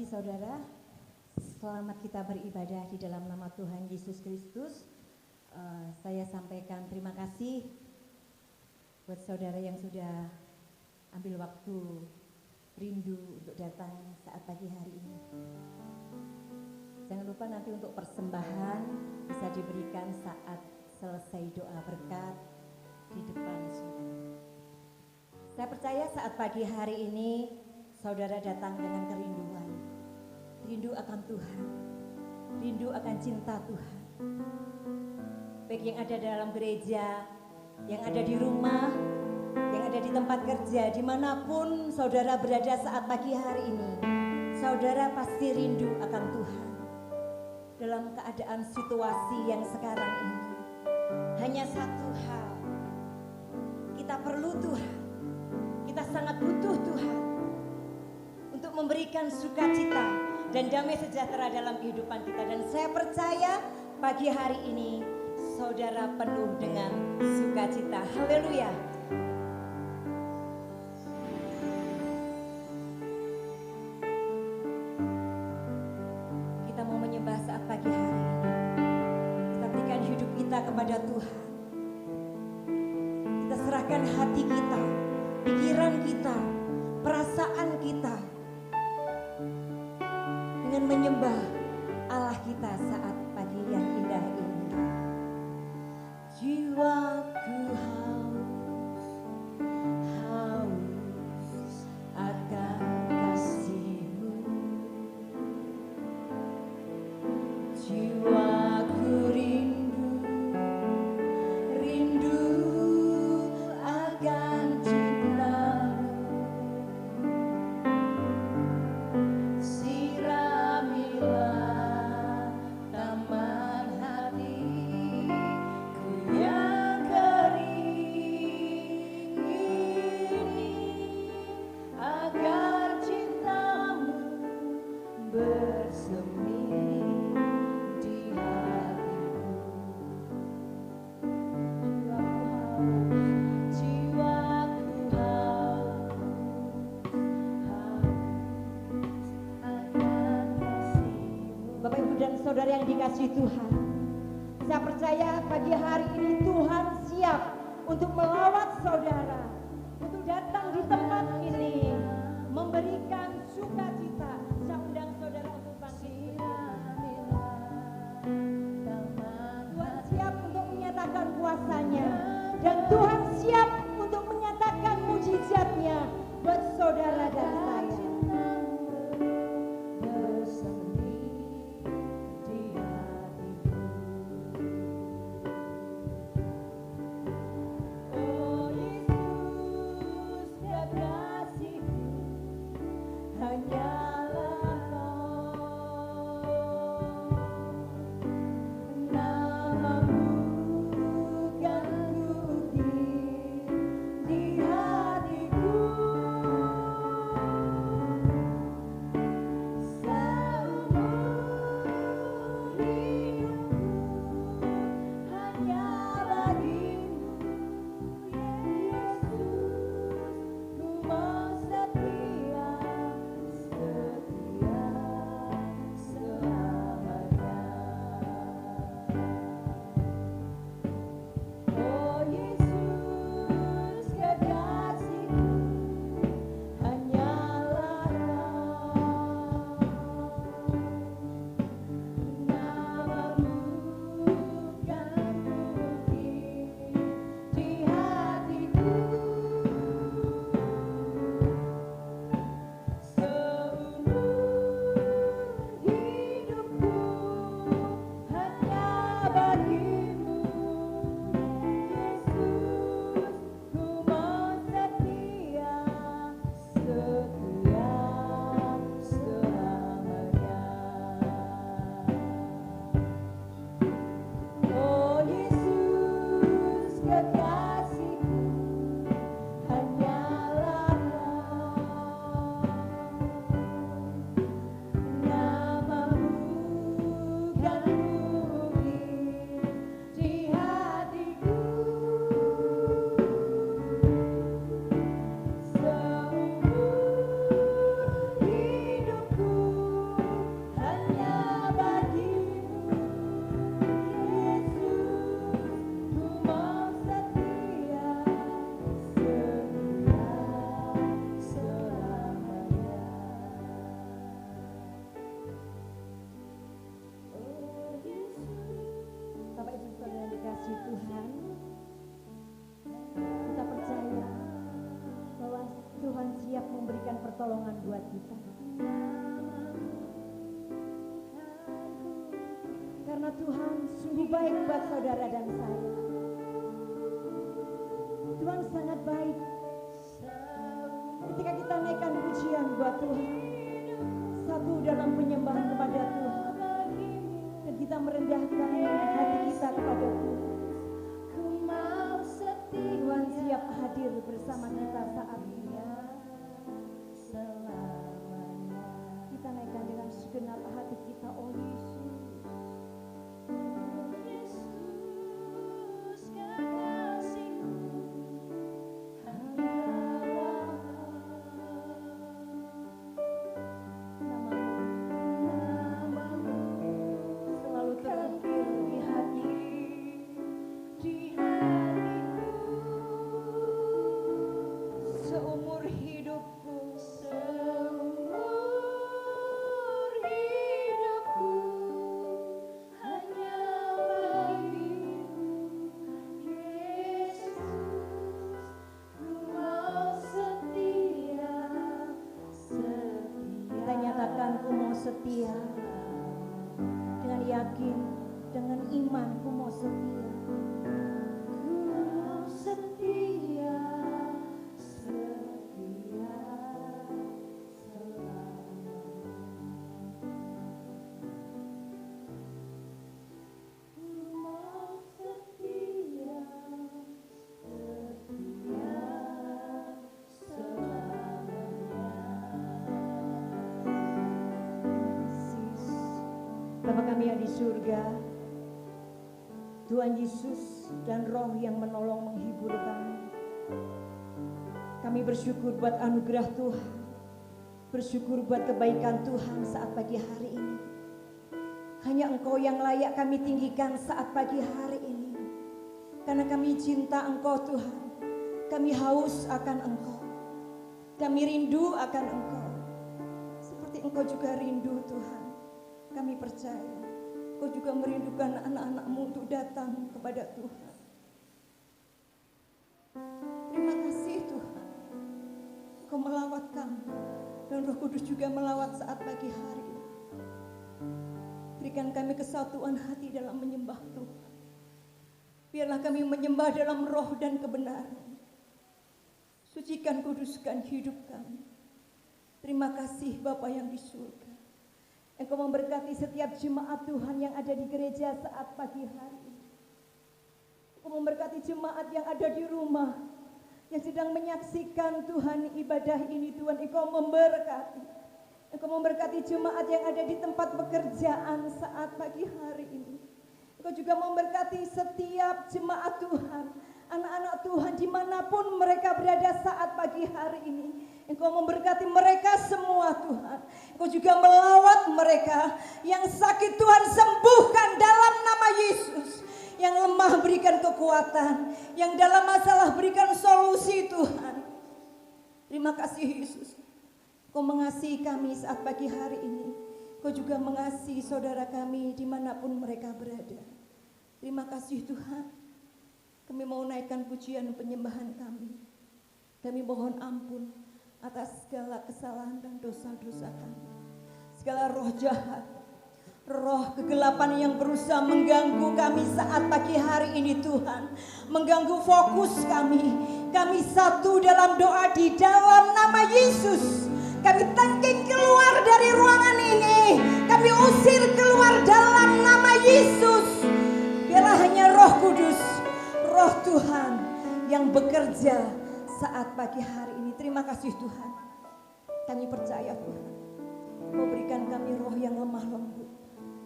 pagi saudara, selamat kita beribadah di dalam nama Tuhan Yesus Kristus. Saya sampaikan terima kasih buat saudara yang sudah ambil waktu rindu untuk datang saat pagi hari ini. Jangan lupa nanti untuk persembahan bisa diberikan saat selesai doa berkat di depan saudara. Saya percaya saat pagi hari ini saudara datang dengan kerinduan, rindu akan Tuhan, rindu akan cinta Tuhan. Baik yang ada dalam gereja, yang ada di rumah, yang ada di tempat kerja, dimanapun saudara berada saat pagi hari ini, saudara pasti rindu akan Tuhan. Dalam keadaan situasi yang sekarang ini, hanya satu hal, kita perlu Tuhan, kita sangat butuh Tuhan untuk memberikan sukacita dan damai sejahtera dalam kehidupan kita. Dan saya percaya pagi hari ini saudara penuh dengan sukacita. Haleluya. Kita mau menyembah saat pagi hari ini. Kita berikan hidup kita kepada Tuhan. Kita serahkan hati kita, pikiran kita, perasaan kita dengan menyembah Allah kita saat pagi yang indah ini. Jiwaku haus akan kasih-Mu. Jiwaku rindu akan cinta-Mu. Siramilah taman hatiku yang kering ini, agar cinta-Mu bersemi di hatiku. Jiwaku haus akan kasih-Mu. Bapak Ibu dan Saudara yang dikasihi Tuhan, saya percaya pagi hari ini Tuhan siap untuk melawat saudara, untuk datang di tempat ini, memberikan sukacita. Saya undang saudara untuk bangkit. Tuhan siap untuk menyatakan kuasanya, dan Tuhan siap untuk menyatakan mujizatnya buat saudara dan saya. Oh Yesus, kekasihku, hanya puji Tuhan. Kita percaya bahwa Tuhan siap memberikan pertolongan buat kita. Karena Tuhan sungguh baik buat saudara dan saya. Tuhan sangat baik. Ketika kita naikkan pujian buat Tuhan, satu dalam penyembahan kepada Tuhan, dan kita merendahkan hati kita kepada Tuhan, Tuhan siap hadir bersama kita saat ini. Kita naikkan dengan segenap hati kita, oh Yesus. Setia dengan yakin, dengan iman, ku mau setia. Ku mau setia, setia selamanya. Ku mau setia, setia selamanya. Bapa kami yang di surga, Tuhan Yesus dan Roh yang menolong menghibur kami. Kami bersyukur buat anugerah Tuhan, bersyukur buat kebaikan Tuhan saat pagi hari ini. Hanya Engkau yang layak kami tinggikan saat pagi hari ini. Karena kami cinta Engkau Tuhan, kami haus akan Engkau, kami rindu akan Engkau. Seperti Engkau juga rindu Tuhan. Kami percaya Kau juga merindukan anak-anak-Mu untuk datang kepada Tuhan. Terima kasih Tuhan, Kau melawat kami, dan Roh Kudus juga melawat saat pagi hari ini. Berikan kami kesatuan hati dalam menyembah Tuhan. Biarlah kami menyembah dalam roh dan kebenaran. Sucikan, kuduskan hidup kami. Terima kasih Bapa yang di surga. Engkau memberkati setiap jemaat Tuhan yang ada di gereja saat pagi hari ini. Engkau memberkati jemaat yang ada di rumah, yang sedang menyaksikan Tuhan ibadah ini. Tuhan, Engkau memberkati. Engkau memberkati jemaat yang ada di tempat pekerjaan saat pagi hari ini. Engkau juga memberkati setiap jemaat Tuhan, anak-anak Tuhan dimanapun mereka berada saat pagi hari ini. Engkau memberkati mereka semua Tuhan. Engkau juga melawat mereka. Yang sakit Tuhan sembuhkan dalam nama Yesus. Yang lemah berikan kekuatan. Yang dalam masalah berikan solusi Tuhan. Terima kasih Yesus. Engkau mengasihi kami saat pagi hari ini. Engkau juga mengasihi saudara kami dimanapun mereka berada. Terima kasih Tuhan. Kami mau naikkan pujian penyembahan kami. Kami mohon ampun atas segala kesalahan dan dosa-dosa kami. Segala roh jahat, roh kegelapan yang berusaha mengganggu kami saat pagi hari ini Tuhan. Mengganggu fokus kami. Kami satu dalam doa di dalam nama Yesus. Kami tangking keluar dari ruangan ini. Kami usir keluar dalam nama Yesus. Biarlah hanya Roh Kudus, Roh Tuhan yang bekerja saat pagi hari ini. Terima kasih Tuhan. Kami percaya Tuhan, Kau berikan kami roh yang lemah lembut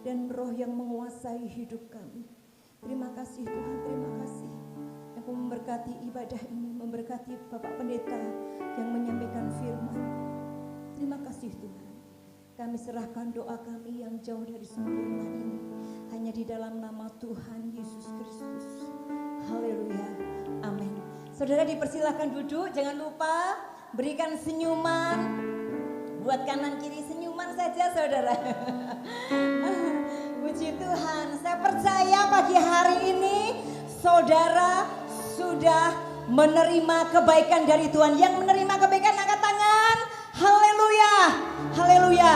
dan roh yang menguasai hidup kami. Terima kasih Tuhan, terima kasih. Engkau memberkati ibadah ini, memberkati Bapak Pendeta yang menyampaikan firman. Terima kasih Tuhan. Kami serahkan doa kami yang jauh dari sempurna ini hanya di dalam nama Tuhan Yesus Kristus. Haleluya, amin. Saudara dipersilakan duduk, jangan lupa berikan senyuman. Buat kanan kiri senyuman saja saudara. Puji Tuhan, saya percaya pagi hari ini saudara sudah menerima kebaikan dari Tuhan? Yang menerima kebaikan angkat tangan. Haleluya, haleluya.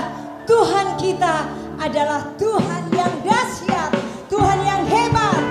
Tuhan kita adalah Tuhan yang dahsyat, Tuhan yang hebat.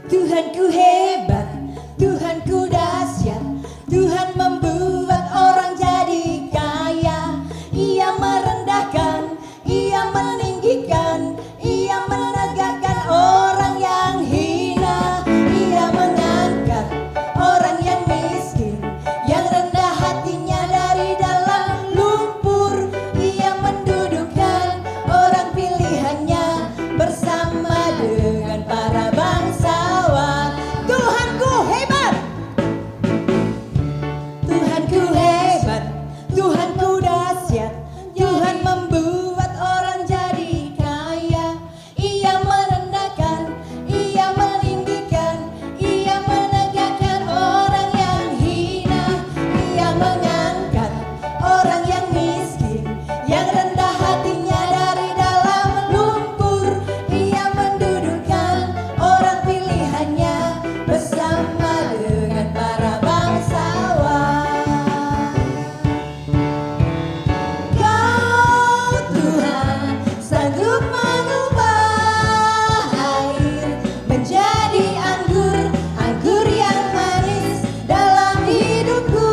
Tuhanku hebat, Tuhanku dahsyat, Tuhan membuat orang jadi kaya. Ia merendahkan, Ia meninggikan, Ia menegakkan orang yang hina. Ia mengangkat orang yang miskin, yang rendah hatinya dari dalam lumpur. Ia mendudukkan orang pilihannya bersama dengan para bangsawan. Tuhanku hebat, Tuhanku hebat, Tuhanku dahsyat, Tuhan membuat orang jadi kaya. Ia merendahkan, Ia meninggikan, Ia menegakkan orang yang hina. Ia mengangkat orang yang miskin, yang rendah hatinya dari dalam lumpur. Ia mendudukkan orang pilihannya bersama dengan para bangsawan. Kau Tuhan sanggup mengubah air menjadi anggur, anggur yang manis dalam hidupku.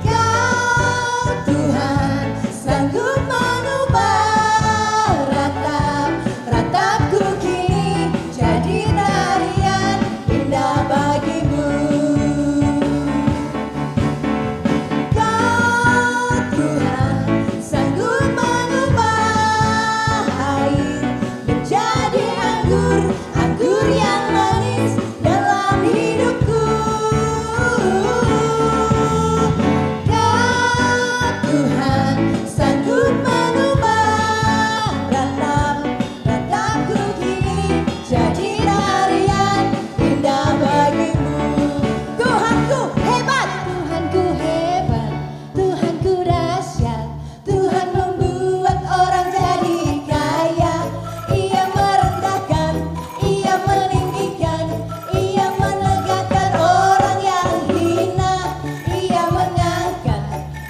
Kau Tuhan sanggup mengubah ratapku kini jadi tarian indah bagimu. Kau Tuhan sanggup mengubah air menjadi anggur, anggur yang manis dalam hidupku. Kau Tuhan sanggup mengubah ratapku kini jadi tarian indah bagimu. Tuhanku hebat, Tuhanku hebat, Tuhanku dahsyat, Tuhan membuat orang jadi kaya. Ia merendahkan, Ia meninggikan, Ia menegakkan orang yang hina. Ia mengangkat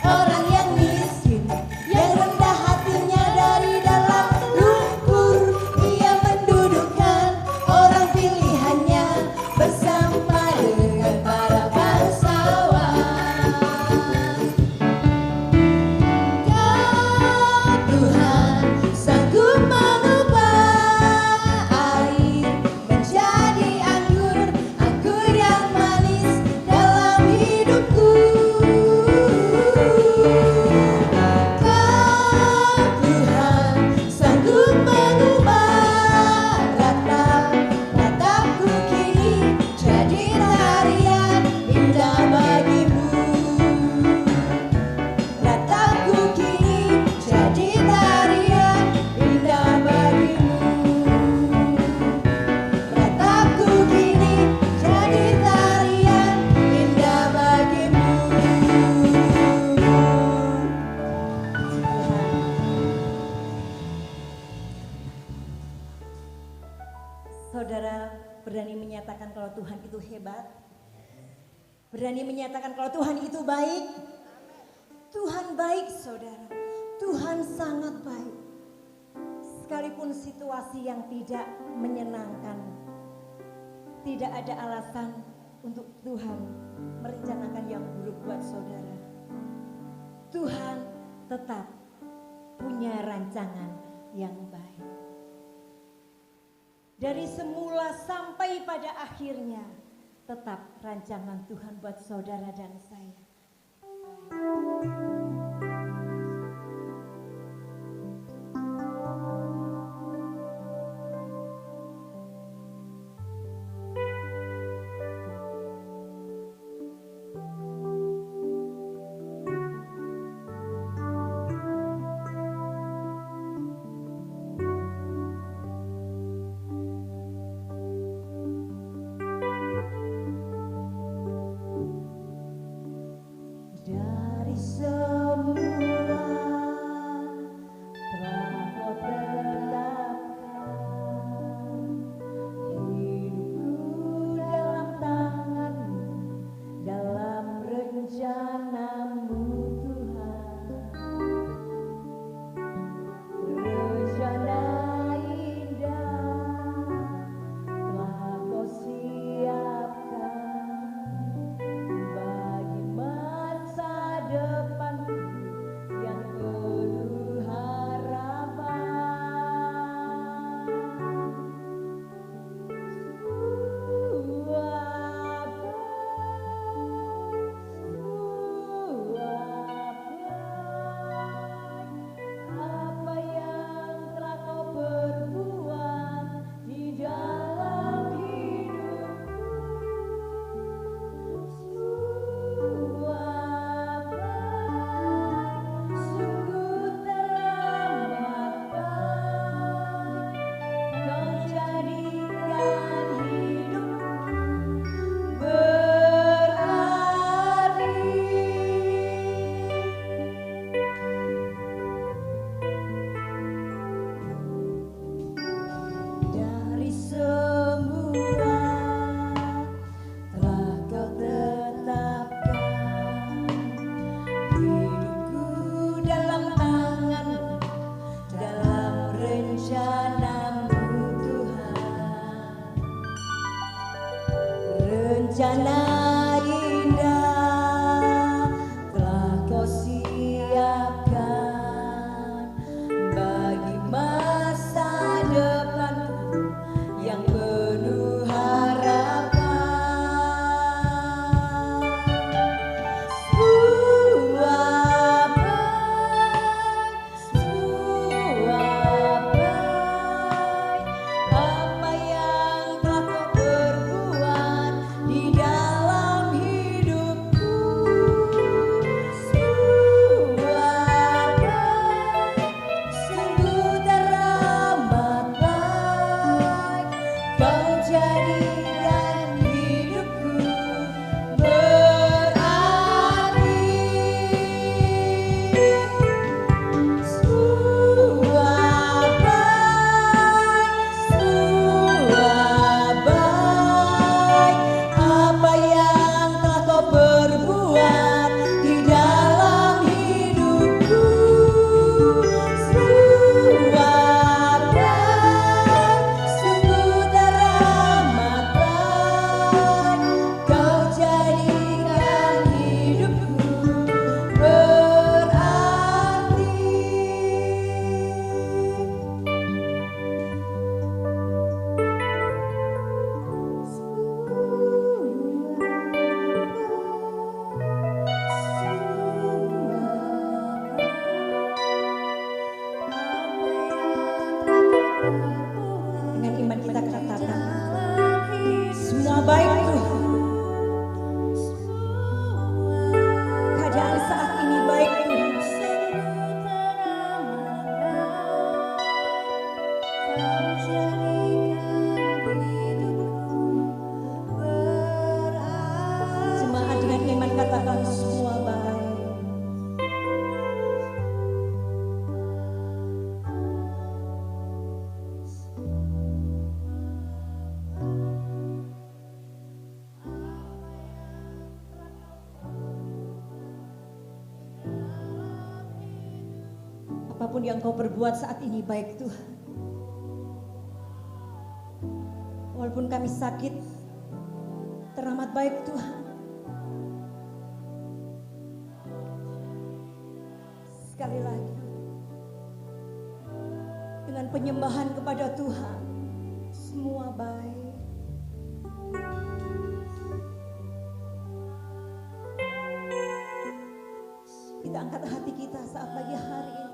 orang yang miskin, yang rendah hatinya dari dalam lumpur. Ia mendudukkan orang pilihannya bersama dengan para bangsawan. Kau Tuhan sanggup mengubah air menjadi anggur, anggur yang manis dalam hidupku. Kau Tuhan sanggup mengubah ratapku kini jadi tarian indah bagimu. Ratapku kini jadi tarian indah bagimu. Ratapku kini jadi tarian indah bagimu. Saudara berani menyatakan kalau Tuhan itu hebat? Berani menyatakan kalau Tuhan itu baik? Tuhan baik, saudara. Tuhan sangat baik. Sekalipun situasi yang tidak menyenangkan, tidak ada alasan untuk Tuhan merencanakan yang buruk buat saudara. Tuhan tetap punya rancangan yang baik. Dari semula sampai pada akhirnya, tetap rancangan Tuhan buat saudara dan saya. rencana indah telah kau siapkan bagi masa depanku yang penuh harapan. Apa yang telah kau perbuat di dalam hidupku, sungguh teramat baik. Kau jadikan hidupku berarti. Apa yang telah kau perbuat di dalam hidupku, sungguh teramat baik. Kau jadikan hidupku berarti. Dengan iman kita katakan, semua baik Tuhan. Keadaan saat ini baik Tuhan. Jemaat dengan iman katakan semua baik. Apapun yang kau perbuat saat ini baik Tuhan. Walaupun kami sakit, teramat baik Tuhan. Sekali lagi, dengan penyembahan kepada Tuhan, semua baik. Kita angkat hati kita saat pagi hari ini.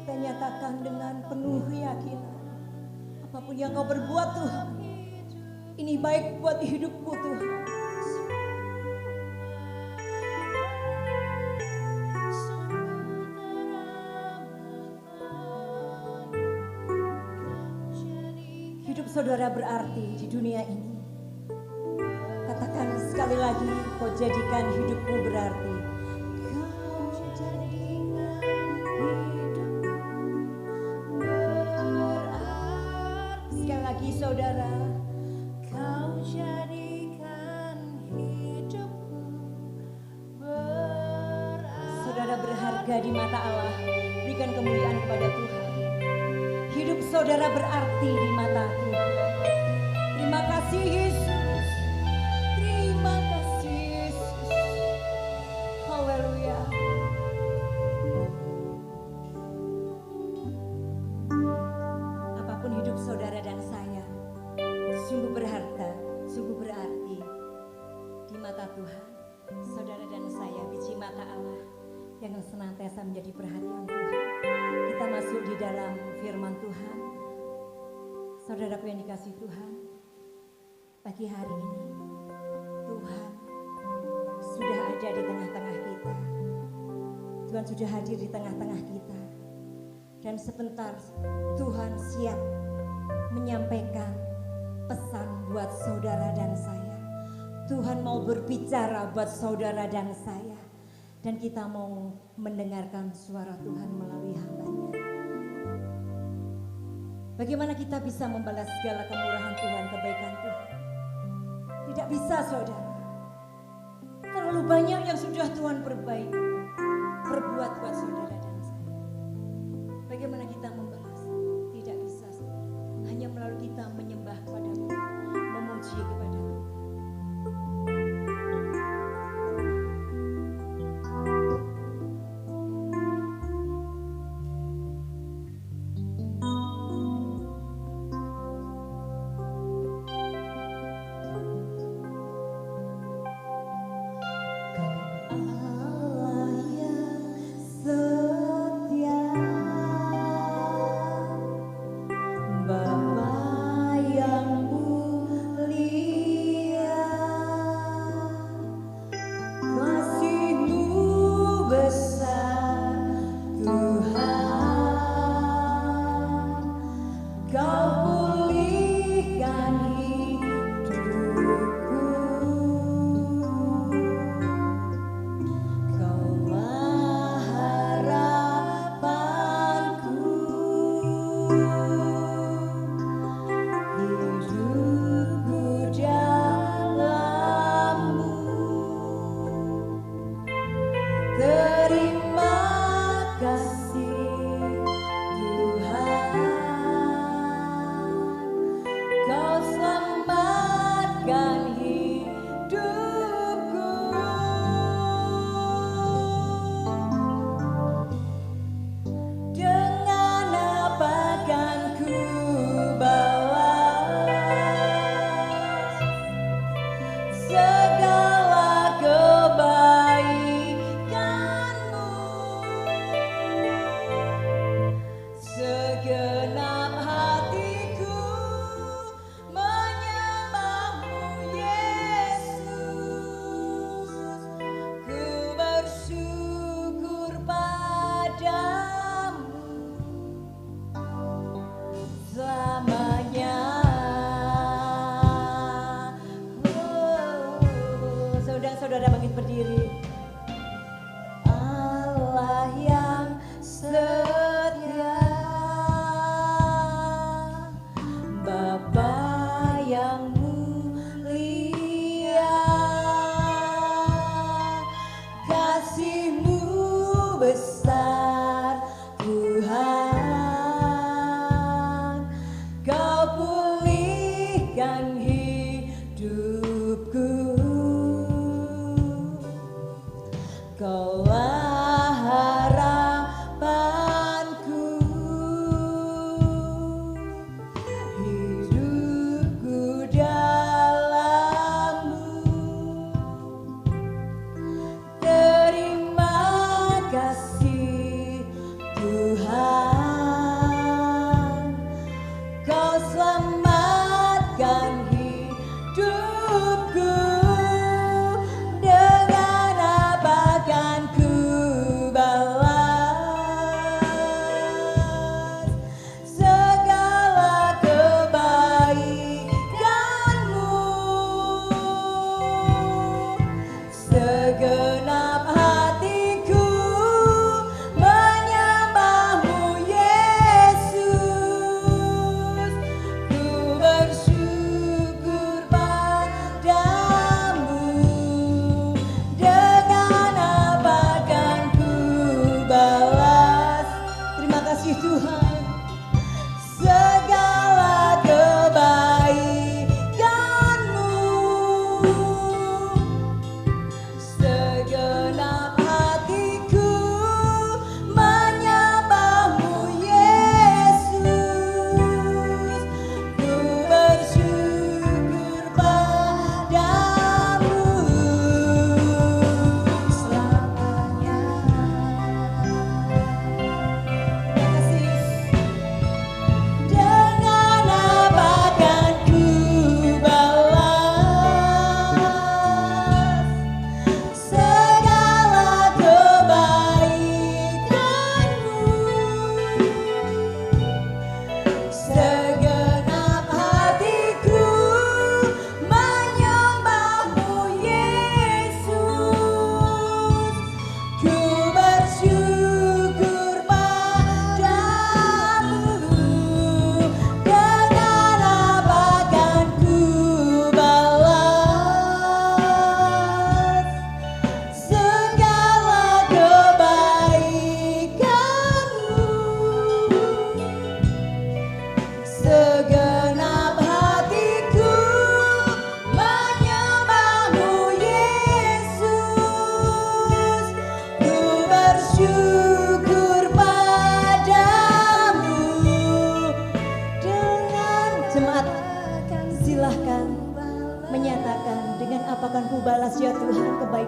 Kita nyatakan dengan penuh keyakinan, apapun yang kau berbuat Tuhan, ini baik buat hidupku Tuhan. Hidup saudara berarti di dunia ini. Katakan sekali lagi, kau jadikan hidupku berarti. Kau jadikan hidupku berarti. Sekali lagi saudara, kau jadikan hidupku berarti. Saudara berharga di mata Allah, berikan kemuliaan kepada Tuhan. Hidup saudara berarti di mata Tuhan. Terima kasih Yesus. Terima kasih Yesus. Haleluya. Apapun hidup saudara dan saya, sungguh berharga, sungguh berarti di mata Tuhan. Saudara dan saya biji mata Allah yang senantiasa menjadi perhatian Tuhan. Kita masuk di dalam firman Tuhan. Saudaraku yang dikasihi Tuhan, pagi hari ini Tuhan sudah ada di tengah-tengah kita. Tuhan sudah hadir di tengah-tengah kita. Dan sebentar Tuhan siap menyampaikan pesan buat saudara dan saya. Tuhan mau berbicara buat saudara dan saya. Dan kita mau mendengarkan suara Tuhan melalui hamba-Nya. Bagaimana kita bisa membalas segala kemurahan Tuhan, kebaikan Tuhan? Tidak bisa saudara. Terlalu banyak yang sudah Tuhan perbuat buat saudara dan saya. Bagaimana kita membalas? Tidak bisa saudara. Hanya melalui kita menyembah kepada Tuhan,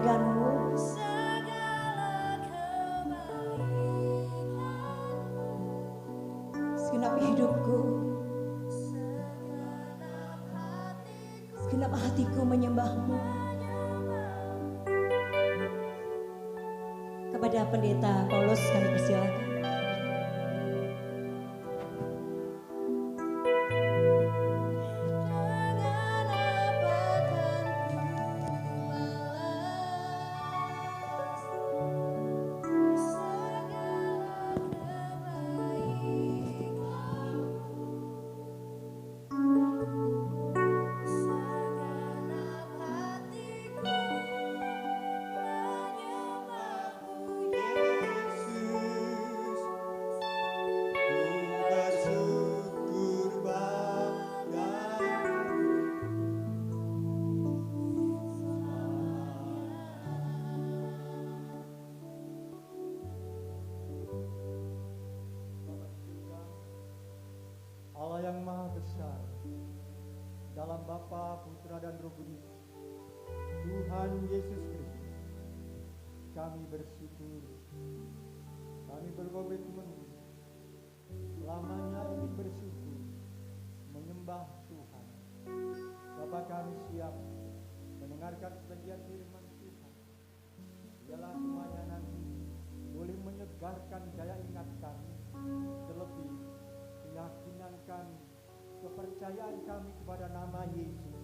padaganmu. Segenap hidupku, segenap hatiku menyembahmu. Kepada Pendeta Paulus kami persilakan. Allah yang Maha Besar, dalam Bapa, Putra dan Roh Kudus, Tuhan Yesus Kristus, kami bersyukur, kami berkomitmen selamanya ingin bersyukur, menyembah Tuhan. Bapa, kami siap mendengarkan sebagian firman Tuhan. Biarlah semuanya nanti boleh menyegarkan daya ingat kami, terlebih keyakinan kami, kepercayaan kami kepada nama Yesus,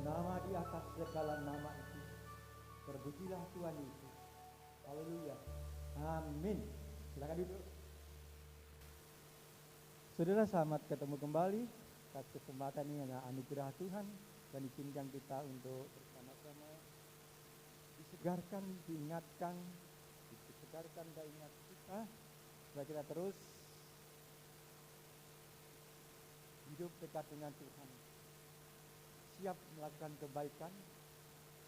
nama di atas segala nama itu. Terpujilah Tuhan Yesus. Haleluya. Amin. Silakan duduk. Saudara, selamat ketemu kembali. Atas kesempatan ini adalah anugerah Tuhan dan izinkan kita untuk bersama-sama disegarkan, diingatkan, disegarkan daya ingat kita, supaya kita terus hidup dekat dengan Tuhan, siap melakukan kebaikan.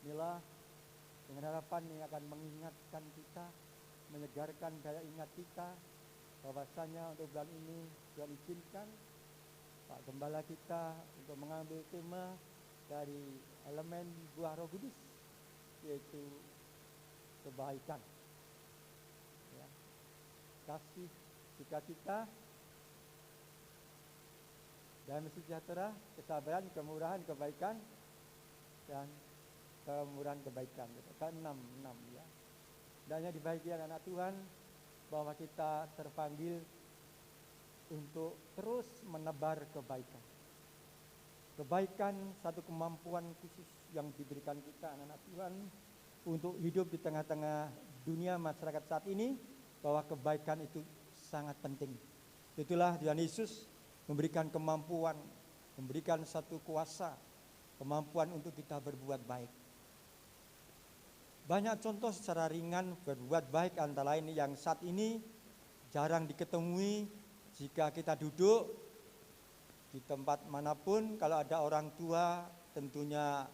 Inilah dengan harapan ini akan mengingatkan kita, menyegarkan daya ingat kita, bahwasanya untuk bulan ini Tuhan izinkan Pak Gembala kita untuk mengambil tema dari elemen buah Roh Kudus, yaitu kebaikan, ya. Kasih, sukacita, damai sejahtera, kesabaran, kemurahan, kebaikan, dan kemurahan kebaikan. Enam ya. Dan yang dibahagiakan anak Tuhan, bahwa kita terpanggil untuk terus menebar kebaikan. Kebaikan satu kemampuan khusus yang diberikan kita anak-anak Tuhan untuk hidup di tengah-tengah dunia masyarakat saat ini, bahwa kebaikan itu sangat penting. Itulah Tuhan Yesus memberikan kemampuan, memberikan satu kuasa, kemampuan untuk kita berbuat baik. Banyak contoh secara ringan berbuat baik, antara lain yang saat ini jarang diketemui. Jika kita duduk di tempat manapun, kalau ada orang tua, tentunya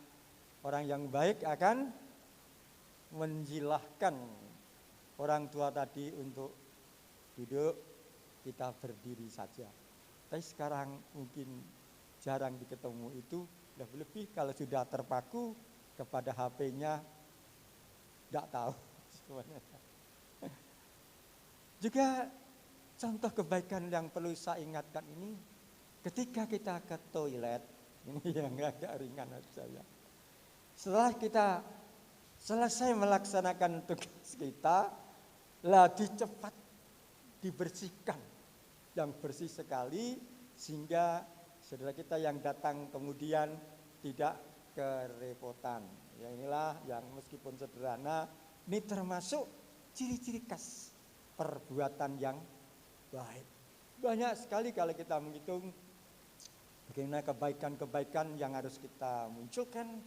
orang yang baik akan menjilahkan orang tua tadi untuk duduk, kita berdiri saja. Tapi sekarang mungkin jarang diketemu itu, lebih-lebih kalau sudah terpaku kepada HP-nya, tidak tahu semuanya. Juga contoh kebaikan yang perlu saya ingatkan ini, ketika kita ke toilet, ini yang agak ringan saja. Setelah kita selesai melaksanakan tugas kita, lebih cepat dibersihkan, yang bersih sekali, sehingga saudara kita yang datang kemudian tidak kerepotan. Ya, inilah yang meskipun sederhana, ini termasuk ciri-ciri khas perbuatan yang baik. Banyak sekali kalau kita menghitung bagaimana kebaikan-kebaikan yang harus kita munculkan.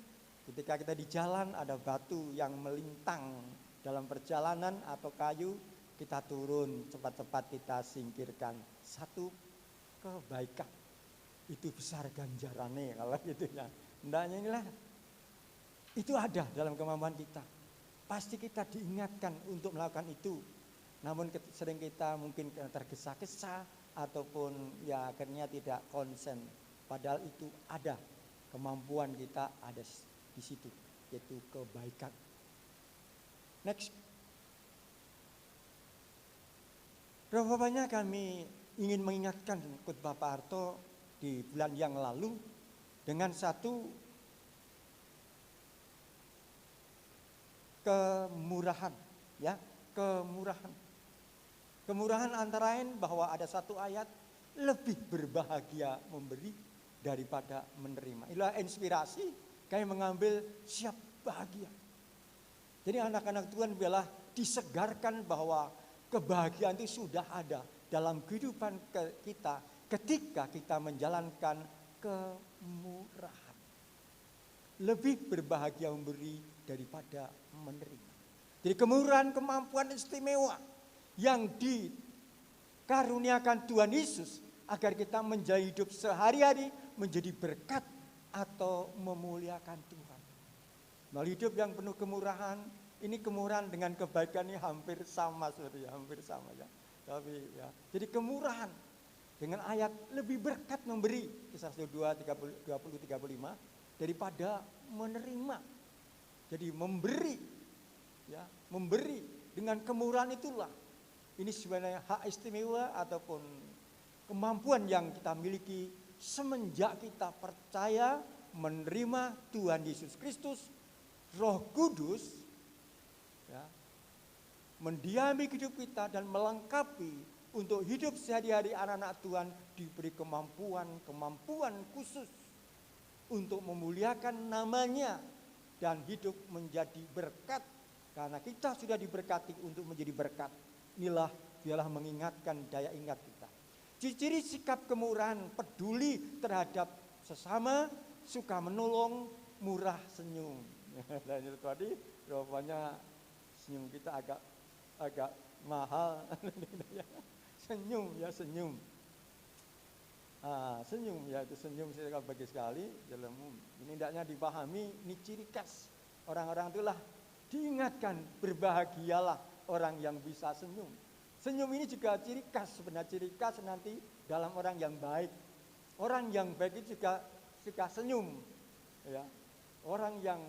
Ketika kita di jalan ada batu yang melintang dalam perjalanan atau kayu, kita turun cepat-cepat kita singkirkan. Satu kebaikan itu besar ganjarannya kalau gitu ya. Hendaknya inilah itu ada dalam kemampuan kita. Pasti kita diingatkan untuk melakukan itu. Namun sering kita mungkin tergesa-gesa ataupun ya akhirnya tidak konsen. Padahal itu ada, kemampuan kita ada di situ, yaitu kebaikan. Next. Bapaknya kami ingin mengingatkan khotbah Pak Harto di bulan yang lalu dengan satu kemurahan, ya, kemurahan. Kemurahan antara lain bahwa ada satu ayat, lebih berbahagia memberi daripada menerima. Inilah inspirasi kami mengambil siap bahagia. Jadi anak-anak Tuhan biarlah disegarkan bahwa kebahagiaan itu sudah ada dalam kehidupan kita ketika kita menjalankan kemurahan. Lebih berbahagia memberi daripada menerima. Jadi kemurahan, kemampuan istimewa yang dikaruniakan Tuhan Yesus agar kita menjalani hidup sehari-hari menjadi berkat atau memuliakan Tuhan. Melalui hidup yang penuh kemurahan, ini kemurahan dengan kebaikan ini hampir sama, hampir sama ya. Tapi ya, jadi kemurahan dengan ayat lebih berkat memberi, Kisah 20-35 daripada menerima. Jadi memberi, ya, memberi dengan kemurahan itulah. Ini sebenarnya hak istimewa ataupun kemampuan yang kita miliki semenjak kita percaya menerima Tuhan Yesus Kristus, Roh Kudus, ya, mendiami hidup kita dan melengkapi untuk hidup sehari-hari anak-anak Tuhan diberi kemampuan khusus untuk memuliakan namanya dan hidup menjadi berkat karena kita sudah diberkati untuk menjadi berkat. Inilah biarlah mengingatkan daya ingat kita. Ciri-ciri sikap kemurahan, peduli terhadap sesama, suka menolong, murah senyum. Dan itu tadi jawabannya senyum kita agak mahal. Senyum ya senyum. Senyum ya itu senyum saya bagi sekali dalam ini hendaknya dipahami ini ciri khas orang-orang itulah diingatkan berbahagialah orang yang bisa senyum. Senyum ini juga ciri khas sebenarnya ciri khas nanti dalam orang yang baik. Orang yang baik itu juga suka senyum, ya. Orang yang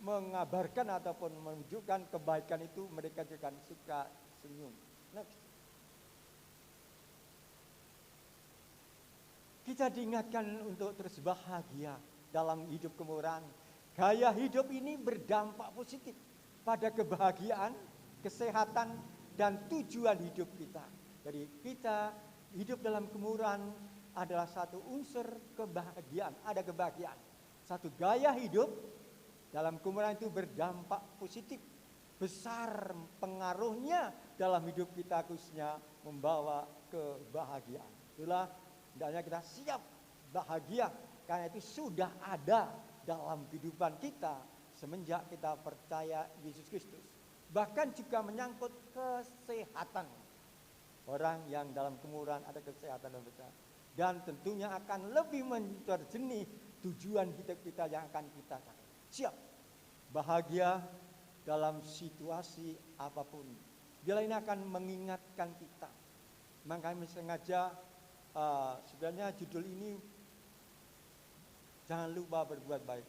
mengabarkan ataupun menunjukkan kebaikan itu mereka juga suka senyum. Next. Kita diingatkan untuk terus bahagia dalam hidup kemurahan. Gaya hidup ini berdampak positif pada kebahagiaan, kesehatan, dan tujuan hidup kita. Jadi kita hidup dalam kemurahan adalah satu unsur kebahagiaan, ada kebahagiaan. Satu gaya hidup dalam kemurahan itu berdampak positif. Besar pengaruhnya dalam hidup kita khususnya membawa kebahagiaan. Itulah hendaknya kita siap bahagia karena itu sudah ada dalam kehidupan kita semenjak kita percaya Yesus Kristus. Bahkan juga menyangkut kesehatan. Orang yang dalam kemurahan ada kesehatan dan besar. Dan tentunya akan lebih menterjeni tujuan hidup kita yang akan kita capai. Siap bahagia dalam situasi apapun. Bila ini akan mengingatkan kita. Maka kami sengaja sebenarnya judul ini jangan lupa berbuat baik,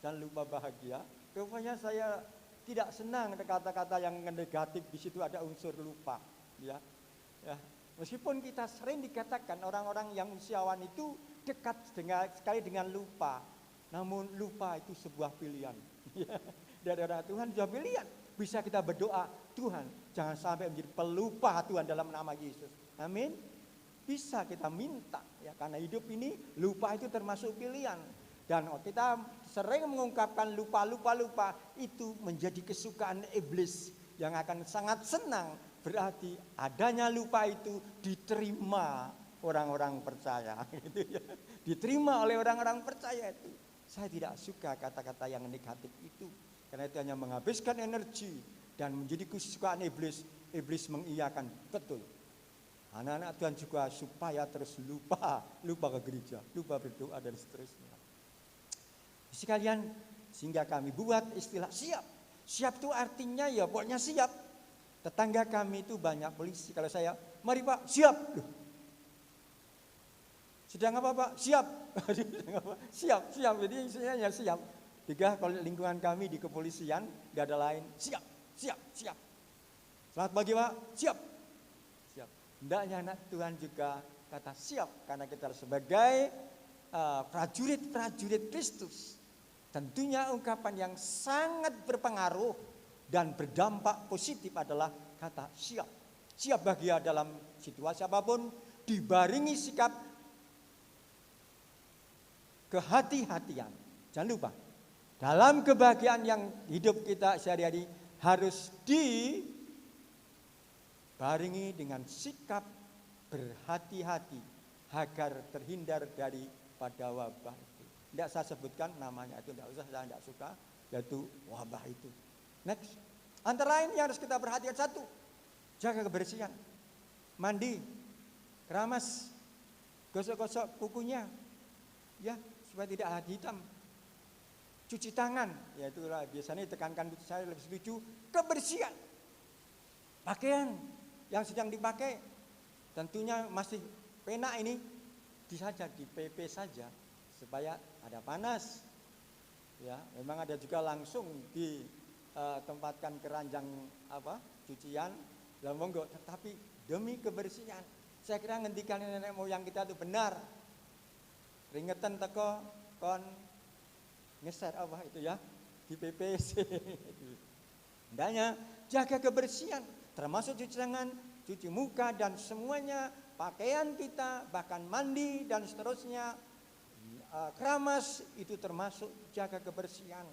jangan lupa bahagia. Rupanya saya tidak senang kata-kata yang negatif di situ ada unsur lupa, ya. Meskipun kita sering dikatakan orang-orang yang usiawan itu dekat sekali dengan lupa, namun lupa itu sebuah pilihan. Dari orang Tuhan juga pilihan. Bisa kita berdoa, Tuhan jangan sampai menjadi pelupa Tuhan dalam nama Yesus. Amin. Bisa kita minta ya karena hidup ini lupa itu termasuk pilihan dan kita sering mengungkapkan lupa itu menjadi kesukaan iblis yang akan sangat senang berarti adanya lupa itu diterima orang-orang percaya gitu ya. Diterima oleh orang-orang percaya itu. Saya tidak suka kata-kata yang negatif itu karena itu hanya menghabiskan energi dan menjadi kesukaan iblis. Iblis mengiyakan betul. Anak-anak Tuhan juga supaya terus lupa ke gereja, lupa berdoa dan seterusnya. Sekalian sehingga kami buat istilah siap. Siap itu artinya ya pokoknya siap. Tetangga kami itu banyak polisi. Kalau saya, mari Pak, siap. Sedang apa Pak? Siap. Siap. Jadi istilahnya siap. Jika kalau lingkungan kami di kepolisian, tidak ada lain, siap, siap, siap. Selamat pagi Pak, siap, siap. Hendaknya anak Tuhan juga kata siap, karena kita sebagai prajurit-prajurit Kristus. Tentunya ungkapan yang sangat berpengaruh dan berdampak positif adalah kata siap. Siap bahagia dalam situasi apapun, dibaringi sikap kehati-hatian. Jangan lupa, dalam kebahagiaan yang hidup kita sehari-hari harus dibaringi dengan sikap berhati-hati agar terhindar daripada wabah itu. Tidak saya sebutkan namanya itu, tidak usah, saya tidak suka, yaitu wabah itu. Next, antara lain yang harus kita perhatikan, satu, jaga kebersihan, mandi, keramas, gosok-gosok kukunya, ya supaya tidak ada hitam. Cuci tangan, ya itulah biasanya ditekankan, saya lebih setuju kebersihan. Pakaian yang sedang dipakai, tentunya masih penak ini, saja di PP saja supaya ada panas. Ya, memang ada juga langsung ditempatkan keranjang cucian, lah monggo. Tetapi demi kebersihan, saya kira ngendikan nenek moyang kita itu benar. Ringetan teko kon ngeser itu ya di PPC. Hendaknya jaga kebersihan, termasuk cuci tangan, cuci muka dan semuanya, pakaian kita, bahkan mandi dan seterusnya, keramas itu termasuk jaga kebersihan.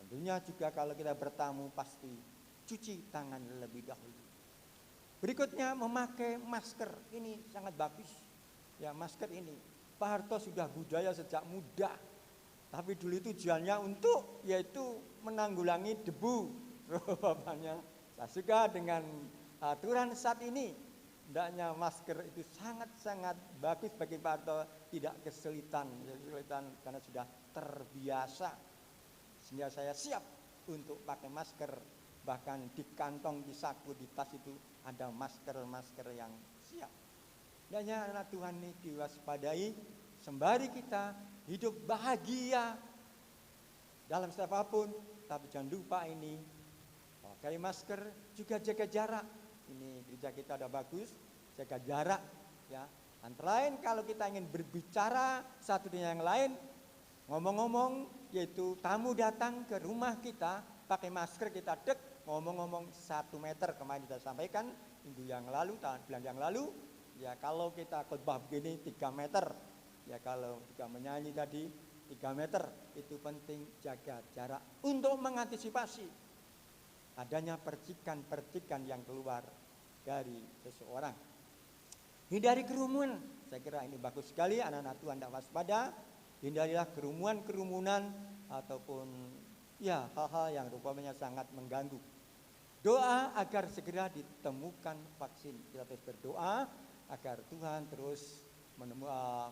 Tentunya juga kalau kita bertamu pasti cuci tangan lebih dahulu. Berikutnya memakai masker, ini sangat bagus. Ya, masker ini Pak Harto sudah budaya sejak muda. Tapi dulu itu tujuannya untuk yaitu menanggulangi debu. Bapaknya saya suka dengan aturan saat ini. Hendaknya masker itu sangat-sangat bagus bagi Pak Harto, tidak kesulitan karena sudah terbiasa. Sehingga saya siap untuk pakai masker, bahkan di kantong, di saku, di tas itu ada masker yang siap. Hendaknya anak Tuhan ini diwaspadai sembari kita hidup bahagia dalam setiap apapun, tapi jangan lupa ini pakai masker, juga jaga jarak. Ini gereja kita ada bagus, jaga jarak ya. Antara lain kalau kita ingin berbicara satu dengan yang lain, ngomong-ngomong, yaitu tamu datang ke rumah kita, pakai masker kita ngomong-ngomong 1 meter. Kemarin kita sampaikan minggu yang lalu, bulan yang lalu, ya kalau kita khotbah begini 3 meter. Ya kalau juga menyanyi tadi 3 meter, itu penting jaga jarak untuk mengantisipasi adanya percikan-percikan yang keluar dari seseorang. Hindari kerumunan, saya kira ini bagus sekali anak-anak Tuhan tidak waspada. Hindarilah kerumunan ataupun ya hal-hal yang rupanya sangat mengganggu. Doa agar segera ditemukan vaksin. Kita terus berdoa agar Tuhan terus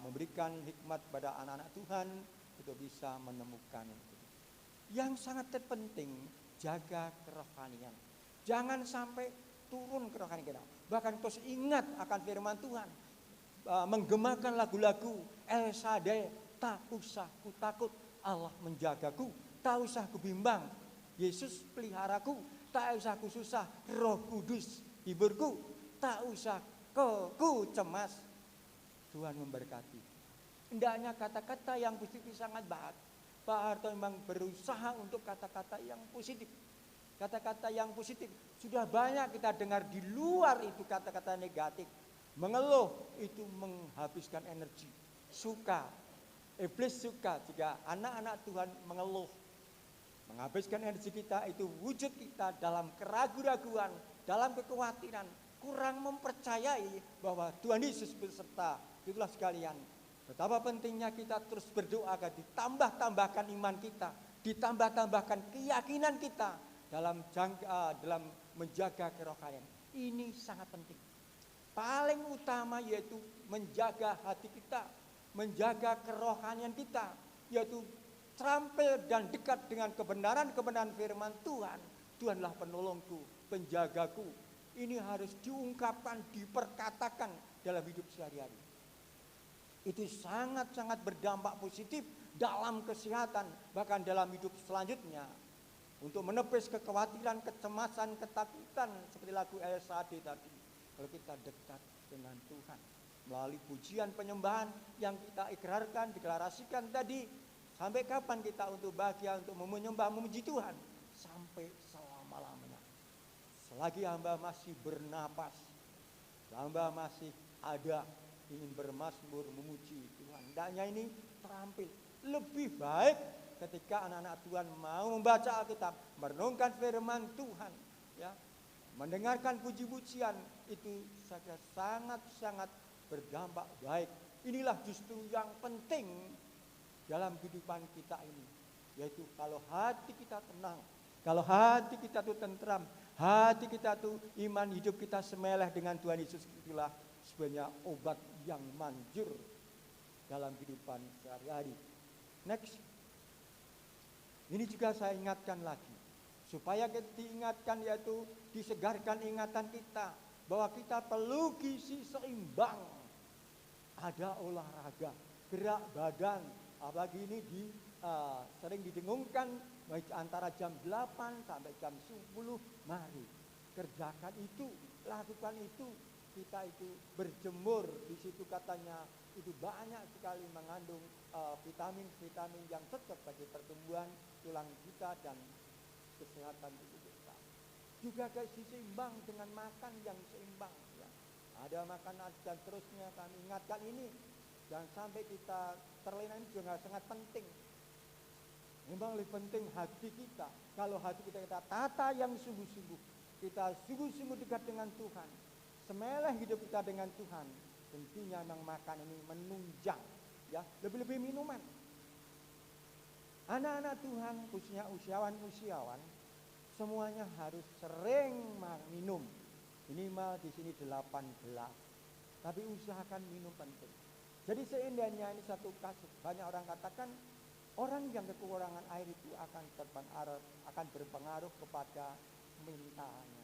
memberikan hikmat pada anak-anak Tuhan untuk bisa menemukan itu. Yang sangat terpenting, jaga kerohanian. Jangan sampai turun kerohanian kita. Bahkan terus ingat akan firman Tuhan, menggemakan lagu-lagu El Shaddai, tak usah ku takut, Allah menjagaku, tak usah ku bimbang, Yesus peliharaku, tak usah ku susah, Roh Kudus hiburku, tak usah ku cemas. Tuhan memberkati. Hendaknya kata-kata yang positif sangat baik. Pak Harto memang berusaha untuk kata-kata yang positif. Kata-kata yang positif. Sudah banyak kita dengar di luar itu kata-kata negatif. Mengeluh itu menghabiskan energi. Iblis suka jika anak-anak Tuhan mengeluh. Menghabiskan energi kita, itu wujud kita dalam keraguan-raguan, dalam kekhawatiran, kurang mempercayai bahwa Tuhan Yesus beserta. Itulah sekalian, betapa pentingnya kita terus berdoa agar ditambah-tambahkan iman kita, ditambah-tambahkan keyakinan kita dalam menjaga kerohanian. Ini sangat penting. Paling utama yaitu menjaga hati kita, menjaga kerohanian kita, yaitu terampil dan dekat dengan kebenaran-kebenaran firman Tuhan. Tuhanlah penolongku, penjagaku. Ini harus diungkapkan, diperkatakan dalam hidup sehari-hari. Itu sangat-sangat berdampak positif dalam kesehatan, bahkan dalam hidup selanjutnya. Untuk menepis kekhawatiran, kecemasan, ketakutan seperti lagu LSAD tadi. Kalau kita dekat dengan Tuhan melalui pujian penyembahan yang kita ikrarkan, deklarasikan tadi, sampai kapan kita untuk bahagia, untuk menyembah, memuji Tuhan? Sampai selama-lamanya. Selagi hamba masih bernapas, hamba masih ada ingin bermazmur, memuji Tuhan. Hendaknya ini terampil. Lebih baik ketika anak-anak Tuhan mau membaca Alkitab, merenungkan firman Tuhan, ya, mendengarkan puji-pujian, itu saja sangat-sangat berdampak baik. Inilah justru yang penting dalam kehidupan kita ini, yaitu kalau hati kita tenang, kalau hati kita tuh tentram, hati kita tuh iman hidup kita semeleh dengan Tuhan Yesus, itulah sebenarnya obat yang manjur dalam kehidupan sehari-hari. Next. Ini juga saya ingatkan lagi, supaya kita diingatkan, yaitu disegarkan ingatan kita bahwa kita perlu gizi seimbang. Ada olahraga, gerak badan, apalagi ini sering didengungkan antara jam 8 sampai jam 10. Mari kerjakan itu, lakukan itu. Kita itu berjemur, di situ katanya itu banyak sekali mengandung vitamin-vitamin yang cocok bagi pertumbuhan tulang kita dan kesehatan tubuh kita. Juga seimbang dengan makan yang seimbang, ya. Ada makanan dan terusnya, kami ingatkan ini. Jangan sampai kita terlena, ini juga sangat penting. Memang lebih penting hati kita. Kalau hati kita tata yang sungguh-sungguh, kita sungguh-sungguh dekat dengan Tuhan, semeleh hidup kita dengan Tuhan, tentunya memang makan ini menunjang, ya, lebih-lebih minuman. Anak-anak Tuhan, khususnya usiawan-usiawan, semuanya harus sering minum. Minimal di sini 8 gelas. Tapi usahakan minum penting. Jadi seindahnya ini satu kasus, banyak orang katakan orang yang kekurangan air itu akan berpengaruh kepada mentalnya.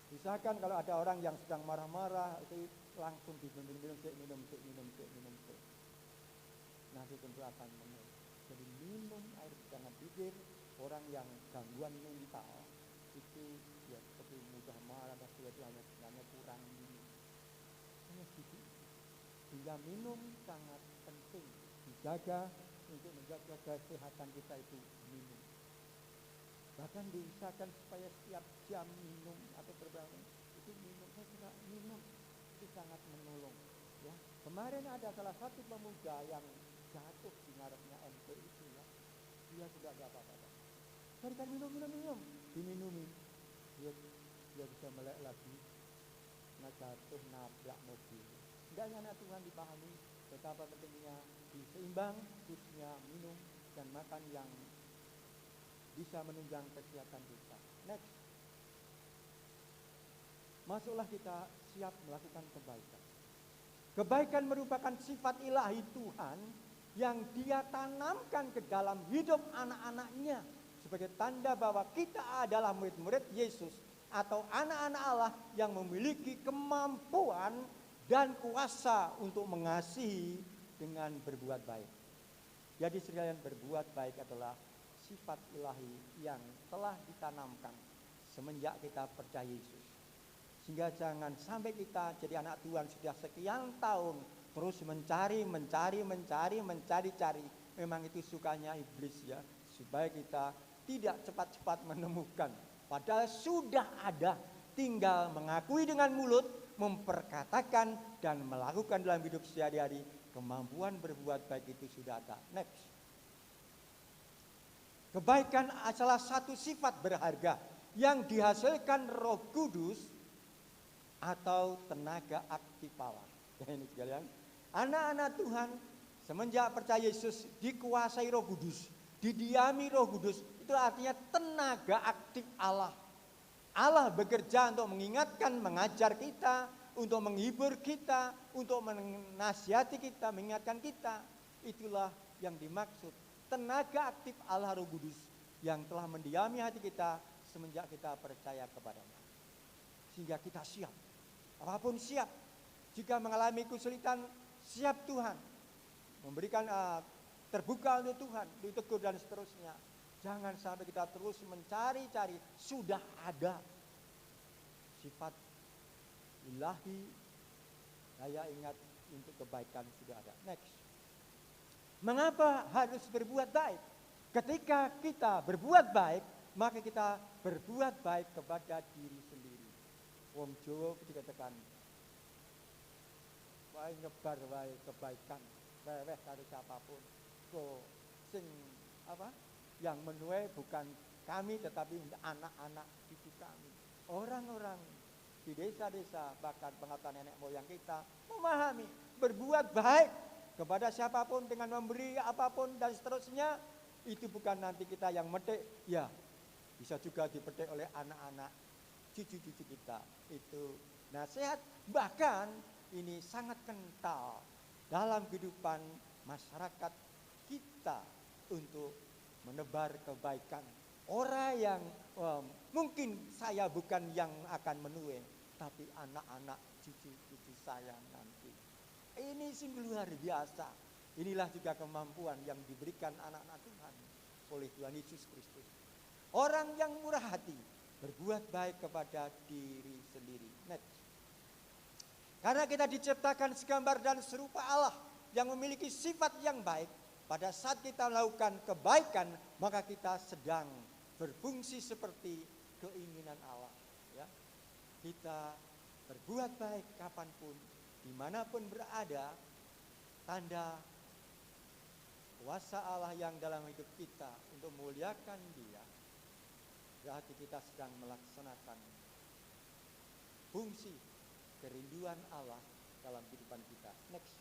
Misalkan kalau ada orang yang sedang marah-marah, itu langsung minum. Nanti tentu akan menurun. Jadi minum air, jangan pikir orang yang gangguan mental itu ya seperti mudah marah dan sebagainya, hanya kurang minum. Hanya sedikit. Sehingga minum sangat penting dijaga untuk menjaga kesehatan kita itu minum. Bahkan diusahakan supaya setiap jam minum atau berbangun itu minum. Saya suka minum, itu sangat menolong. Ya. Kemarin ada salah satu pemuda yang jatuh di ngaretnya MP itu, ya. Dia sudah gak apa-apa. Berikan minum, diminumi. Dia bisa melek lagi. Nah, jatuh nabrak mobil. Hendaknya anak Tuhan dipahami betapa pentingnya diseimbang, khususnya minum dan makan yang bisa menunjang kesehatan kita. Next. Masuklah kita siap melakukan kebaikan. Kebaikan merupakan sifat ilahi Tuhan yang Dia tanamkan ke dalam hidup anak-anaknya sebagai tanda bahwa kita adalah murid-murid Yesus atau anak-anak Allah yang memiliki kemampuan dan kuasa untuk mengasihi dengan berbuat baik. Jadi sekalian, berbuat baik adalah sifat ilahi yang telah ditanamkan semenjak kita percaya Yesus. Sehingga jangan sampai kita jadi anak Tuhan sudah sekian tahun terus mencari. Memang itu sukanya iblis, ya, supaya kita tidak cepat-cepat menemukan. Padahal sudah ada, tinggal mengakui dengan mulut, memperkatakan dan melakukan dalam hidup sehari-hari. Kemampuan berbuat baik itu sudah ada. Next. Kebaikan adalah satu sifat berharga yang dihasilkan Roh Kudus atau tenaga aktif Allah. Ini sekalian, anak-anak Tuhan semenjak percaya Yesus dikuasai Roh Kudus, didiami Roh Kudus, itu artinya tenaga aktif Allah. Allah bekerja untuk mengingatkan, mengajar kita, untuk menghibur kita, untuk menasihati kita, mengingatkan kita. Itulah yang dimaksud tenaga aktif Allah Roh Kudus yang telah mendiami hati kita semenjak kita percaya kepadanya. Sehingga kita siap, apapun siap. Jika mengalami kesulitan, siap Tuhan memberikan terbuka untuk Tuhan, ditegur dan seterusnya. Jangan sampai kita terus mencari-cari, sudah ada sifat ilahi, daya ingat untuk kebaikan sudah ada. Next. Mengapa harus berbuat baik? Ketika kita berbuat baik, maka kita berbuat baik kepada diri sendiri. Wong Jawa dikatakan, wae nyebar wae kebaikan, weweh karo siapapun. Ko sing apa? Yang menuai bukan kami tetapi anak-anak cucu kami. Orang-orang di desa-desa, bahkan pengetahuan nenek moyang kita memahami berbuat baik kepada siapapun dengan memberi apapun dan seterusnya, itu bukan nanti kita yang metik, ya bisa juga dipetik oleh anak-anak cucu-cucu kita. Itu nasihat, bahkan ini sangat kental dalam kehidupan masyarakat kita untuk menebar kebaikan. Orang yang mungkin saya bukan yang akan menuai, tapi anak-anak cucu-cucu saya nanti. Ini sungguh luar biasa. Inilah juga kemampuan yang diberikan anak-anak Tuhan oleh Tuhan Yesus Kristus. Orang yang murah hati, berbuat baik kepada diri sendiri. Next. Karena kita diciptakan segambar dan serupa Allah yang memiliki sifat yang baik, pada saat kita melakukan kebaikan, maka kita sedang berfungsi seperti keinginan Allah. Ya. Kita berbuat baik kapanpun, dimanapun berada, tanda kuasa Allah yang dalam hidup kita untuk memuliakan Dia, berarti kita sedang melaksanakan fungsi kerinduan Allah dalam kehidupan kita. Next.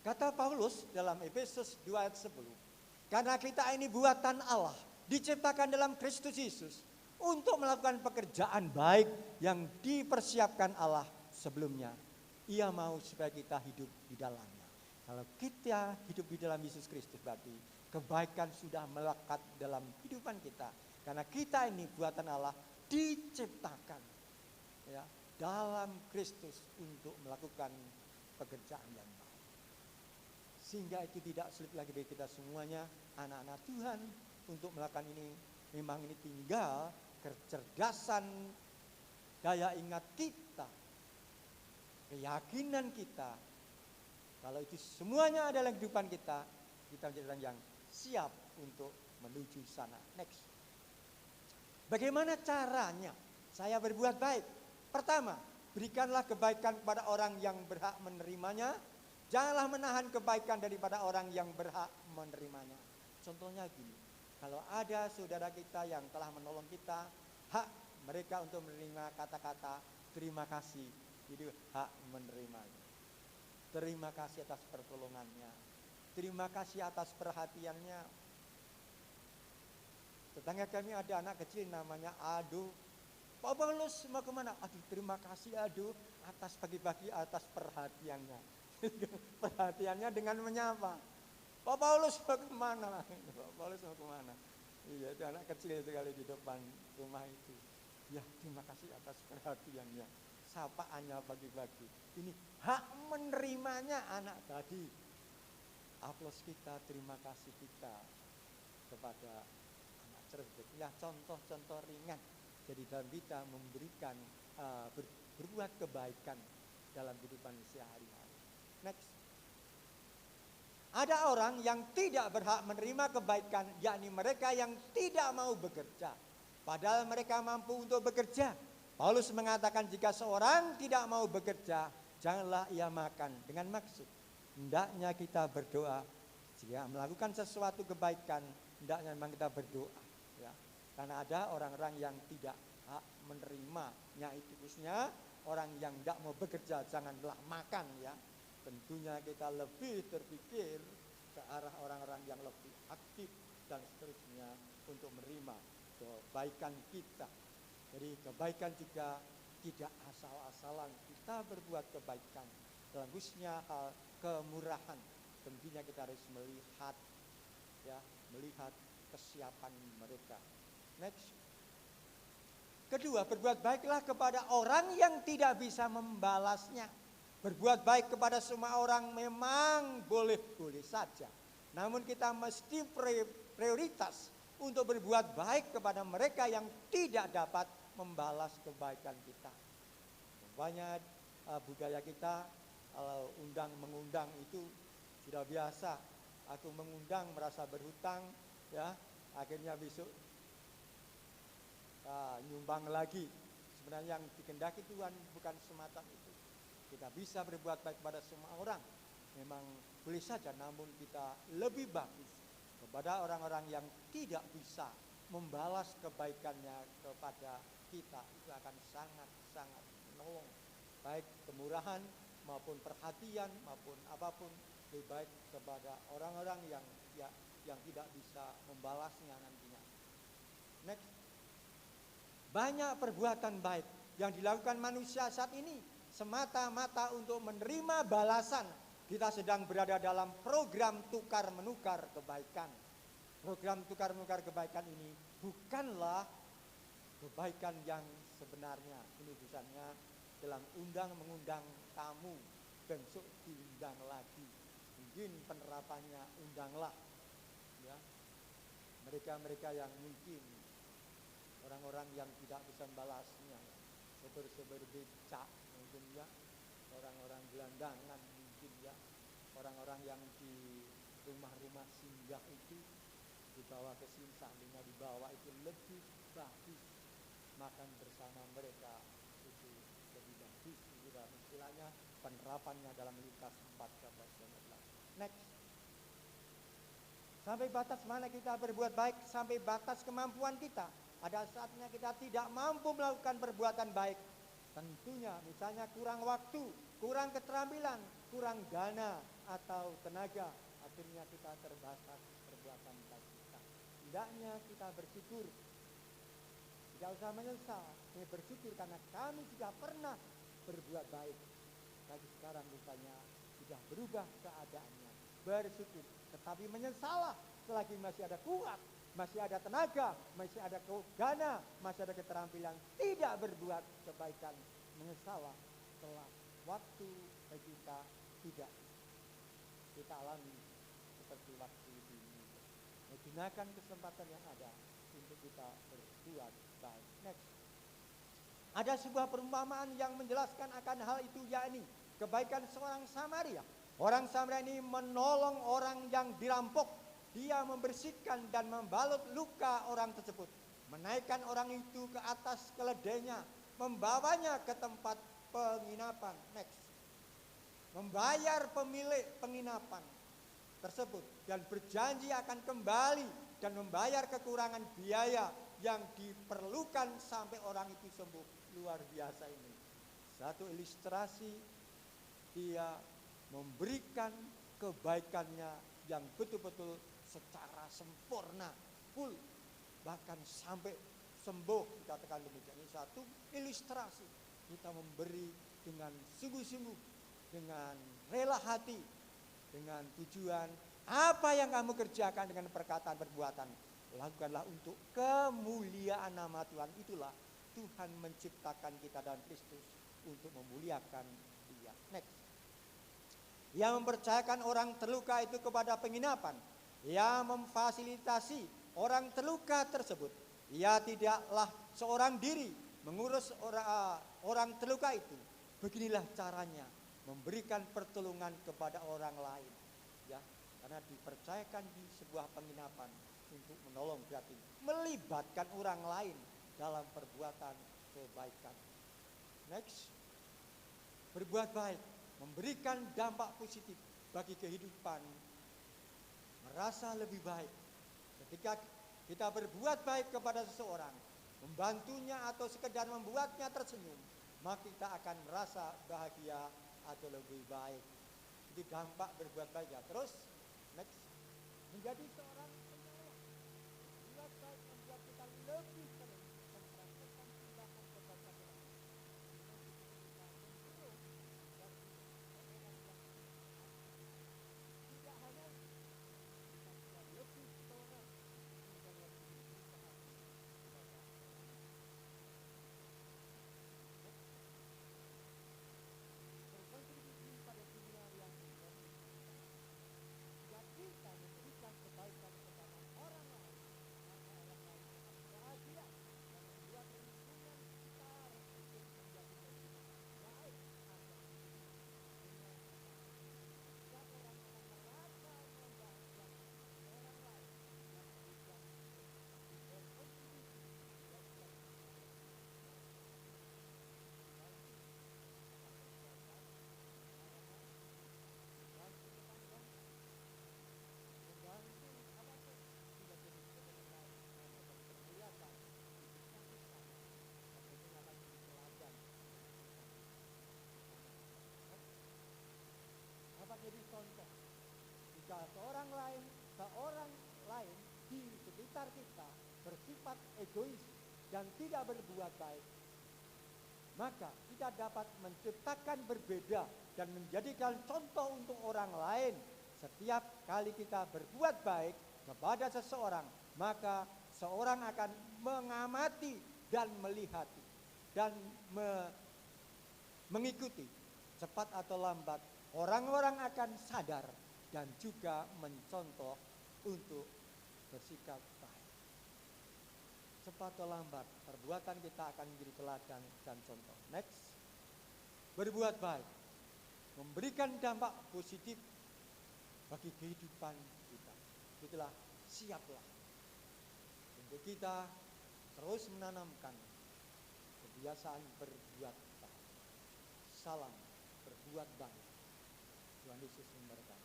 Kata Paulus dalam Efesus 2 ayat 10, karena kita ini buatan Allah, diciptakan dalam Kristus Yesus untuk melakukan pekerjaan baik yang dipersiapkan Allah sebelumnya. Ia mau supaya kita hidup di dalamnya. Kalau kita hidup di dalam Yesus Kristus, berarti kebaikan sudah melekat dalam kehidupan kita. Karena kita ini buatan Allah, diciptakan ya, dalam Kristus untuk melakukan pekerjaan yang baik. Sehingga itu tidak sulit lagi bagi kita semuanya, anak-anak Tuhan, untuk melakukan ini. Memang ini tinggal kecerdasan, daya ingat kita, keyakinan kita. Kalau itu semuanya adalah kehidupan kita, kita menjadi orang yang siap untuk menuju sana. Next. Bagaimana caranya saya berbuat baik? Pertama, berikanlah kebaikan kepada orang yang berhak menerimanya. Janganlah menahan kebaikan daripada orang yang berhak menerimanya. Contohnya gini, kalau ada saudara kita yang telah menolong kita, hak mereka untuk menerima kata-kata terima kasih, itu hak menerimanya. Terima kasih atas pertolongannya, terima kasih atas perhatiannya. Tetangga kami ada anak kecil namanya Ado. Pak Paulus mau kemana? Aduh, terima kasih Ado atas pagi-pagi atas perhatiannya. Perhatiannya dengan menyapa. Pak Paulus mau kemana? Pak Paulus mau kemana? Iya, itu anak kecil itu kali di depan rumah itu. Ya, terima kasih atas perhatiannya. Sapaannya pagi-pagi. Ini hak menerimanya anak tadi. Aplaus kita, terima kasih kita kepada anak cerdas. Ya, contoh-contoh ringan. Jadi dalam kita memberikan berbuat kebaikan dalam kehidupan sehari-hari. Next. Ada orang yang tidak berhak menerima kebaikan, yakni mereka yang tidak mau bekerja. Padahal mereka mampu untuk bekerja. Paulus mengatakan jika seorang tidak mau bekerja, janganlah ia makan. Dengan maksud, hendaknya kita berdoa. Jika melakukan sesuatu kebaikan, hendaknya memang kita berdoa. Ya. Karena ada orang-orang yang tidak hak menerimanya, itu khususnya orang yang tidak mau bekerja, janganlah makan ya. Tentunya kita lebih terpikir ke arah orang-orang yang lebih aktif dan seterusnya untuk menerima kebaikan kita. Jadi kebaikan juga tidak asal-asalan kita berbuat kebaikan. Dalam khususnya hal kemurahan, tentunya kita harus melihat ya, melihat kesiapan mereka. Next. Kedua, berbuat baiklah kepada orang yang tidak bisa membalasnya. Berbuat baik kepada semua orang memang boleh-boleh saja. Namun kita mesti prioritas untuk berbuat baik kepada mereka yang tidak dapat membalas kebaikan kita. Banyak budaya kita kalau undang-mengundang itu sudah biasa. Aku mengundang merasa berhutang, ya, akhirnya besok nyumbang lagi. Sebenarnya yang dikehendaki Tuhan bukan semacam itu. Kita bisa berbuat baik kepada semua orang, memang boleh saja, namun kita lebih bagus kepada orang-orang yang tidak bisa membalas kebaikannya kepada kita. Itu akan sangat-sangat menolong, baik kemurahan maupun perhatian maupun apapun, lebih baik kepada orang-orang yang tidak bisa membalasnya nantinya. Next. Banyak perbuatan baik yang dilakukan manusia saat ini semata-mata untuk menerima balasan. Kita sedang berada dalam program tukar-menukar kebaikan. Program tukar-menukar kebaikan ini bukanlah kebaikan yang sebenarnya. Ini misalnya dalam undang-mengundang tamu, besok diundang lagi. Mungkin penerapannya undanglah, ya, mereka-mereka yang mungkin orang-orang yang tidak bisa membalasnya, seperti becak mungkin, ya, orang-orang gelandangan mungkin, ya, orang-orang yang di rumah-rumah singgah itu dibawa ke sini, seandainya dibawa itu lebih bagus, makan bersama mereka itu lebih bagus. Istilahnya penerapannya dalam lintas 14-15. Next. Sampai batas mana kita berbuat baik? Sampai batas kemampuan kita. Ada saatnya kita tidak mampu melakukan perbuatan baik. Tentunya misalnya kurang waktu, kurang keterampilan, kurang dana atau tenaga. Akhirnya kita terbatas perbuatan baik kita. Hendaknya kita bersyukur. Tidak usah menyesal. Kita bersyukur karena kami juga pernah berbuat baik. Tapi sekarang rupanya sudah berubah keadaannya. Bersyukur. Tetapi menyesalah selagi masih ada kuat, masih ada tenaga, masih ada dana, masih ada keterampilan, tidak berbuat kebaikan. Menyesalah setelah waktu bagi kita tidak kita alami seperti waktu ini. Menggunakan kesempatan yang ada untuk kita berbuat baik. Next. Ada sebuah perumpamaan yang menjelaskan akan hal itu, yakni kebaikan seorang Samaria. Orang Samaria ini menolong orang yang dirampok. Dia membersihkan dan membalut luka orang tersebut. Menaikkan orang itu ke atas keledainya. Membawanya ke tempat penginapan. Next. Membayar pemilik penginapan tersebut. Dan berjanji akan kembali dan membayar kekurangan biaya yang diperlukan sampai orang itu sembuh. Luar biasa ini. Satu ilustrasi dia memberikan kebaikannya yang betul-betul secara sempurna, full, bahkan sampai sembuh, dikatakan demikian. Ini satu ilustrasi kita memberi dengan sungguh-sungguh, dengan rela hati, dengan tujuan apa yang kamu kerjakan dengan perkataan perbuatan, lakukanlah untuk kemuliaan nama Tuhan. Itulah Tuhan menciptakan kita dalam Kristus untuk memuliakan Dia. Next. Yang mempercayakan orang terluka itu kepada penginapan, yang memfasilitasi orang terluka tersebut. Ia tidaklah seorang diri mengurus orang terluka itu. Beginilah caranya memberikan pertolongan kepada orang lain, ya, karena dipercayakan di sebuah penginapan untuk menolong, berarti melibatkan orang lain dalam perbuatan kebaikan. Next. Berbuat baik memberikan dampak positif bagi kehidupan, merasa lebih baik. Ketika kita berbuat baik kepada seseorang, membantunya atau sekedar membuatnya tersenyum, maka kita akan merasa bahagia atau lebih baik. Itu dampak berbuat baik, ya. Terus next, menjadi seorang penolong. Berbuat baik membuat kita lebih sering mempraktikkan tindakan kebaikan orang. Tidak hanya kita lebih toleran, kita lebih berusaha. seorang lain di sekitar kita bersifat egois dan tidak berbuat baik, maka kita dapat menciptakan berbeda dan menjadikan contoh untuk orang lain. Setiap kali kita berbuat baik kepada seseorang, maka seorang akan mengamati dan melihat dan mengikuti. Cepat atau lambat orang-orang akan sadar dan juga mencontoh untuk bersikap baik. Cepat atau lambat perbuatan kita akan menjadi teladan dan contoh. Next, berbuat baik memberikan dampak positif bagi kehidupan kita. Itulah siaplah untuk kita terus menanamkan kebiasaan berbuat baik. Salam berbuat baik. Tuhan Yesus memberkati.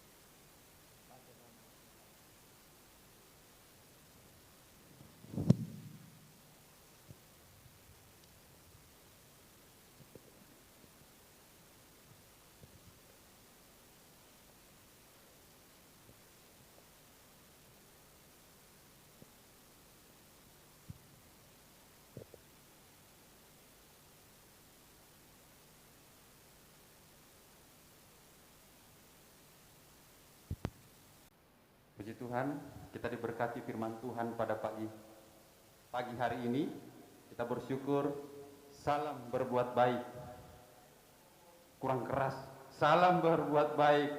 Puji Tuhan, kita diberkati firman Tuhan pada pagi hari ini. Kita bersyukur. Salam berbuat baik. Kurang keras. Salam berbuat baik.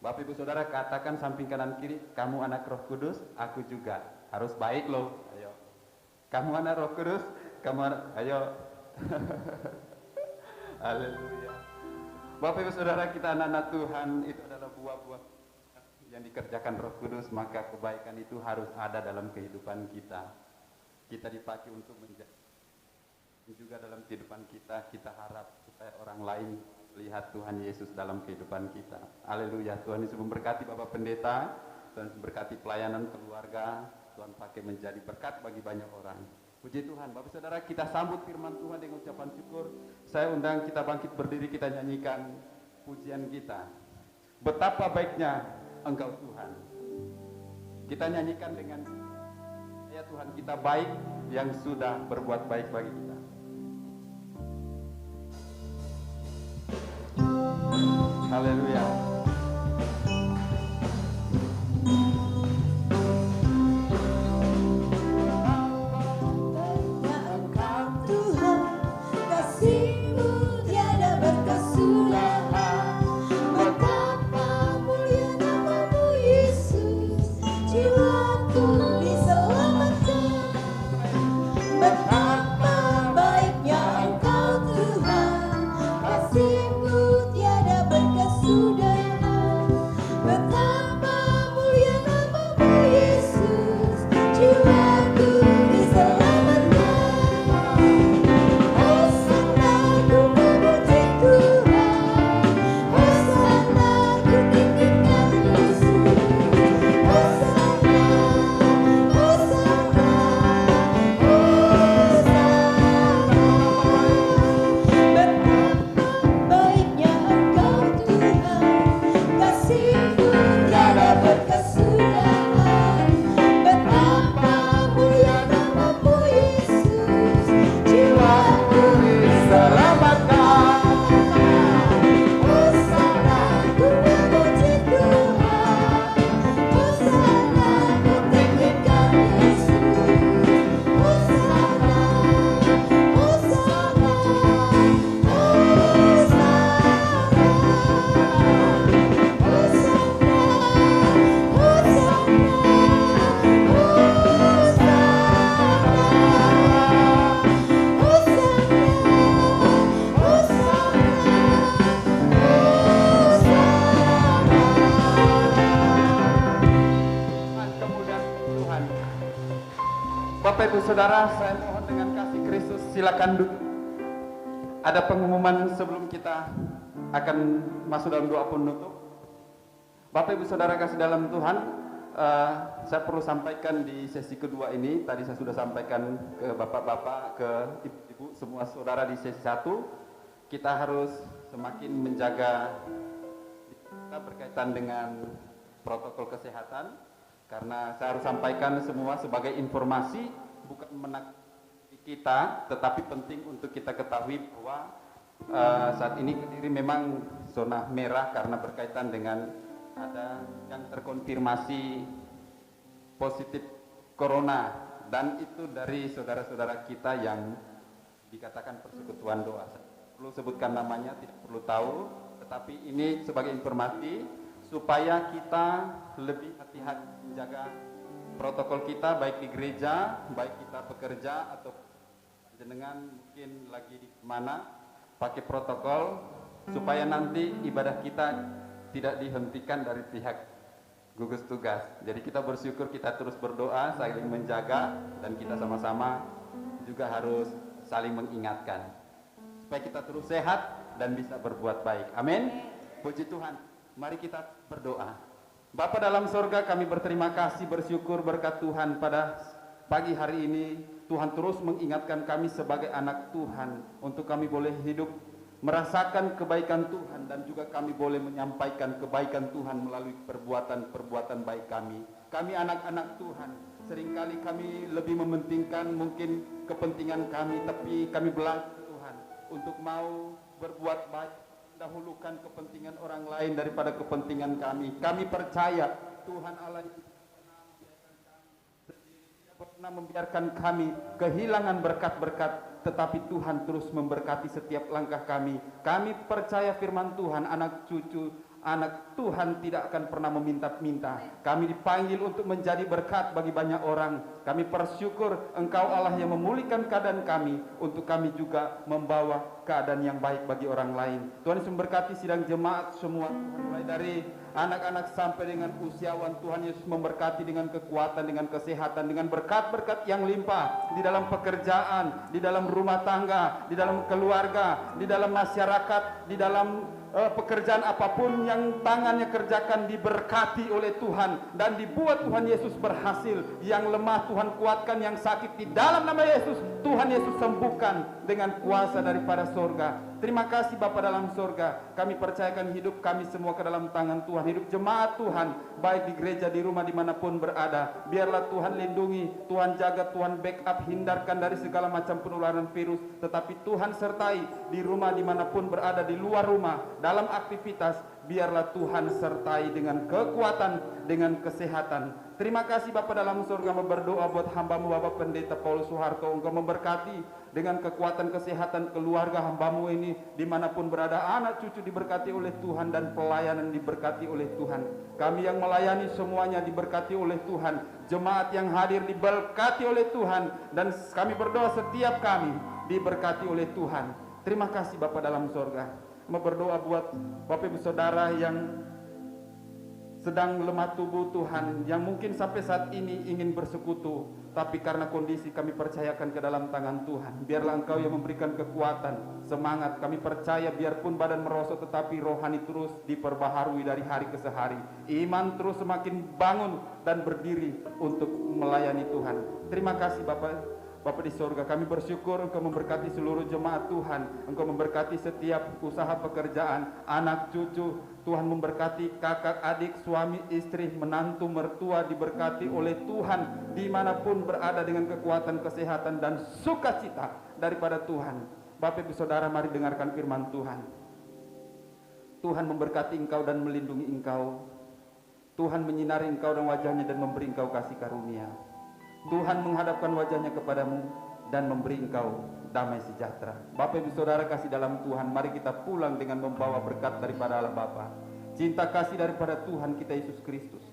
Bapak Ibu Saudara, katakan samping kanan kiri, kamu anak Roh Kudus, aku juga. Harus baik loh. Ayo. Kamu anak Roh Kudus, kamu anak, ayo. Haleluya. Bapak Ibu Saudara, kita anak-anak Tuhan, itu adalah buah-buah yang dikerjakan Roh Kudus, maka kebaikan itu harus ada dalam kehidupan kita. Kita dipakai untuk menjadi juga dalam kehidupan kita. Kita harap supaya orang lain lihat Tuhan Yesus dalam kehidupan kita. Haleluya. Tuhan Yesus memberkati Bapak Pendeta, Tuhan Yesus memberkati pelayanan keluarga, Tuhan pakai menjadi berkat bagi banyak orang. Puji Tuhan. Bapak Saudara, kita sambut firman Tuhan dengan ucapan syukur. Saya undang kita bangkit berdiri, kita nyanyikan pujian kita. Betapa baiknya Engkau Tuhan. Kita nyanyikan dengan ya Tuhan kita baik yang sudah berbuat baik bagi kita. Haleluya. Bapak Ibu Saudara, saya mohon dengan kasih Kristus silakan duduk. Ada pengumuman sebelum kita akan masuk dalam doa penutup. Bapak Ibu Saudara kasih dalam Tuhan, saya perlu sampaikan di sesi kedua ini. Tadi saya sudah sampaikan ke bapak-bapak, ke ibu-ibu, semua saudara di sesi 1. Kita harus semakin menjaga kita berkaitan dengan protokol kesehatan, karena saya harus sampaikan semua sebagai informasi, bukan menakutkan kita, tetapi penting untuk kita ketahui bahwa saat ini Kediri memang zona merah karena berkaitan dengan ada yang terkonfirmasi positif corona, dan itu dari saudara-saudara kita yang dikatakan persekutuan doa. Saya perlu sebutkan namanya, tidak perlu tahu, tetapi ini sebagai informasi supaya kita lebih hati-hati menjaga protokol kita, baik di gereja, baik kita bekerja atau jenengan mungkin lagi di mana, pakai protokol supaya nanti ibadah kita tidak dihentikan dari pihak gugus tugas. Jadi kita bersyukur, kita terus berdoa, saling menjaga, dan kita sama-sama juga harus saling mengingatkan supaya kita terus sehat dan bisa berbuat baik. Amin. Puji Tuhan. Mari kita berdoa. Bapa dalam sorga, kami berterima kasih, bersyukur berkat Tuhan pada pagi hari ini. Tuhan terus mengingatkan kami sebagai anak Tuhan untuk kami boleh hidup merasakan kebaikan Tuhan, dan juga kami boleh menyampaikan kebaikan Tuhan melalui perbuatan-perbuatan baik kami. Kami anak-anak Tuhan, seringkali kami lebih mementingkan mungkin kepentingan kami, tapi kami belajar Tuhan untuk mau berbuat baik, dahulukan kepentingan orang lain daripada kepentingan kami. Kami percaya Tuhan Allah pernah membiarkan kami kehilangan berkat-berkat, tetapi Tuhan terus memberkati setiap langkah kami. Kami percaya firman Tuhan, anak cucu anak Tuhan tidak akan pernah meminta-minta. Kami dipanggil untuk menjadi berkat bagi banyak orang. Kami bersyukur Engkau Allah yang memulihkan keadaan kami, untuk kami juga membawa keadaan yang baik bagi orang lain. Tuhan Yesus memberkati sidang jemaat semua, Tuhan, mulai dari anak-anak sampai dengan usiawan. Tuhan Yesus memberkati dengan kekuatan, dengan kesehatan, dengan berkat-berkat yang limpah di dalam pekerjaan, di dalam rumah tangga, di dalam keluarga, di dalam masyarakat, di dalam pekerjaan apapun yang tangannya kerjakan diberkati oleh Tuhan dan dibuat Tuhan Yesus berhasil. Yang lemah Tuhan kuatkan, yang sakit di dalam nama Yesus Tuhan Yesus sembuhkan dengan kuasa daripada sorga. Terima kasih Bapa dalam sorga, kami percayakan hidup kami semua ke dalam tangan Tuhan. Hidup jemaat Tuhan, baik di gereja, di rumah, dimanapun berada, biarlah Tuhan lindungi, Tuhan jaga, Tuhan backup, hindarkan dari segala macam penularan virus. Tetapi Tuhan sertai di rumah, dimanapun berada, di luar rumah, dalam aktivitas, biarlah Tuhan sertai dengan kekuatan, dengan kesehatan. Terima kasih Bapa dalam surga, berdoa buat hamba-Mu Bapak Pendeta Paulus Soeharto, Engkau memberkati dengan kekuatan kesehatan keluarga hamba-Mu ini, dimanapun berada, anak cucu diberkati oleh Tuhan, dan pelayanan diberkati oleh Tuhan. Kami yang melayani semuanya diberkati oleh Tuhan, jemaat yang hadir diberkati oleh Tuhan, dan kami berdoa setiap kami diberkati oleh Tuhan. Terima kasih Bapa dalam surga. Mau berdoa buat Bapak Ibu Saudara yang sedang lemah tubuh Tuhan, yang mungkin sampai saat ini ingin bersekutu, tapi karena kondisi kami percayakan ke dalam tangan Tuhan. Biarlah Engkau yang memberikan kekuatan, semangat. Kami percaya biarpun badan merosot, tetapi rohani terus diperbaharui dari hari ke hari. Iman terus semakin bangun dan berdiri untuk melayani Tuhan. Terima kasih Bapa di sorga, kami bersyukur Engkau memberkati seluruh jemaat Tuhan. Engkau memberkati setiap usaha pekerjaan, anak cucu. Tuhan memberkati kakak, adik, suami, istri, menantu, mertua, diberkati oleh Tuhan dimanapun berada, dengan kekuatan, kesehatan, dan sukacita daripada Tuhan. Bapak Ibu Saudara, mari dengarkan firman Tuhan. Tuhan memberkati engkau dan melindungi engkau. Tuhan menyinari engkau dan wajahnya dan memberi engkau kasih karunia. Tuhan menghadapkan wajahnya kepadamu dan memberi engkau damai sejahtera. Bapak Ibu Saudara kasih dalam Tuhan, mari kita pulang dengan membawa berkat daripada Allah Bapa, cinta kasih daripada Tuhan kita Yesus Kristus,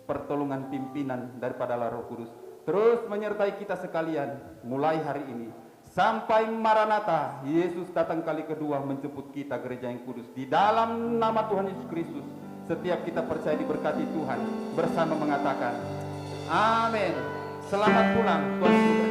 pertolongan pimpinan daripada Allah Roh Kudus, terus menyertai kita sekalian mulai hari ini sampai Maranatha, Yesus datang kali kedua menjemput kita, gereja yang kudus. Di dalam nama Tuhan Yesus Kristus, setiap kita percaya diberkati Tuhan, bersama mengatakan amin. Selamat pulang, Tuhan Yesus.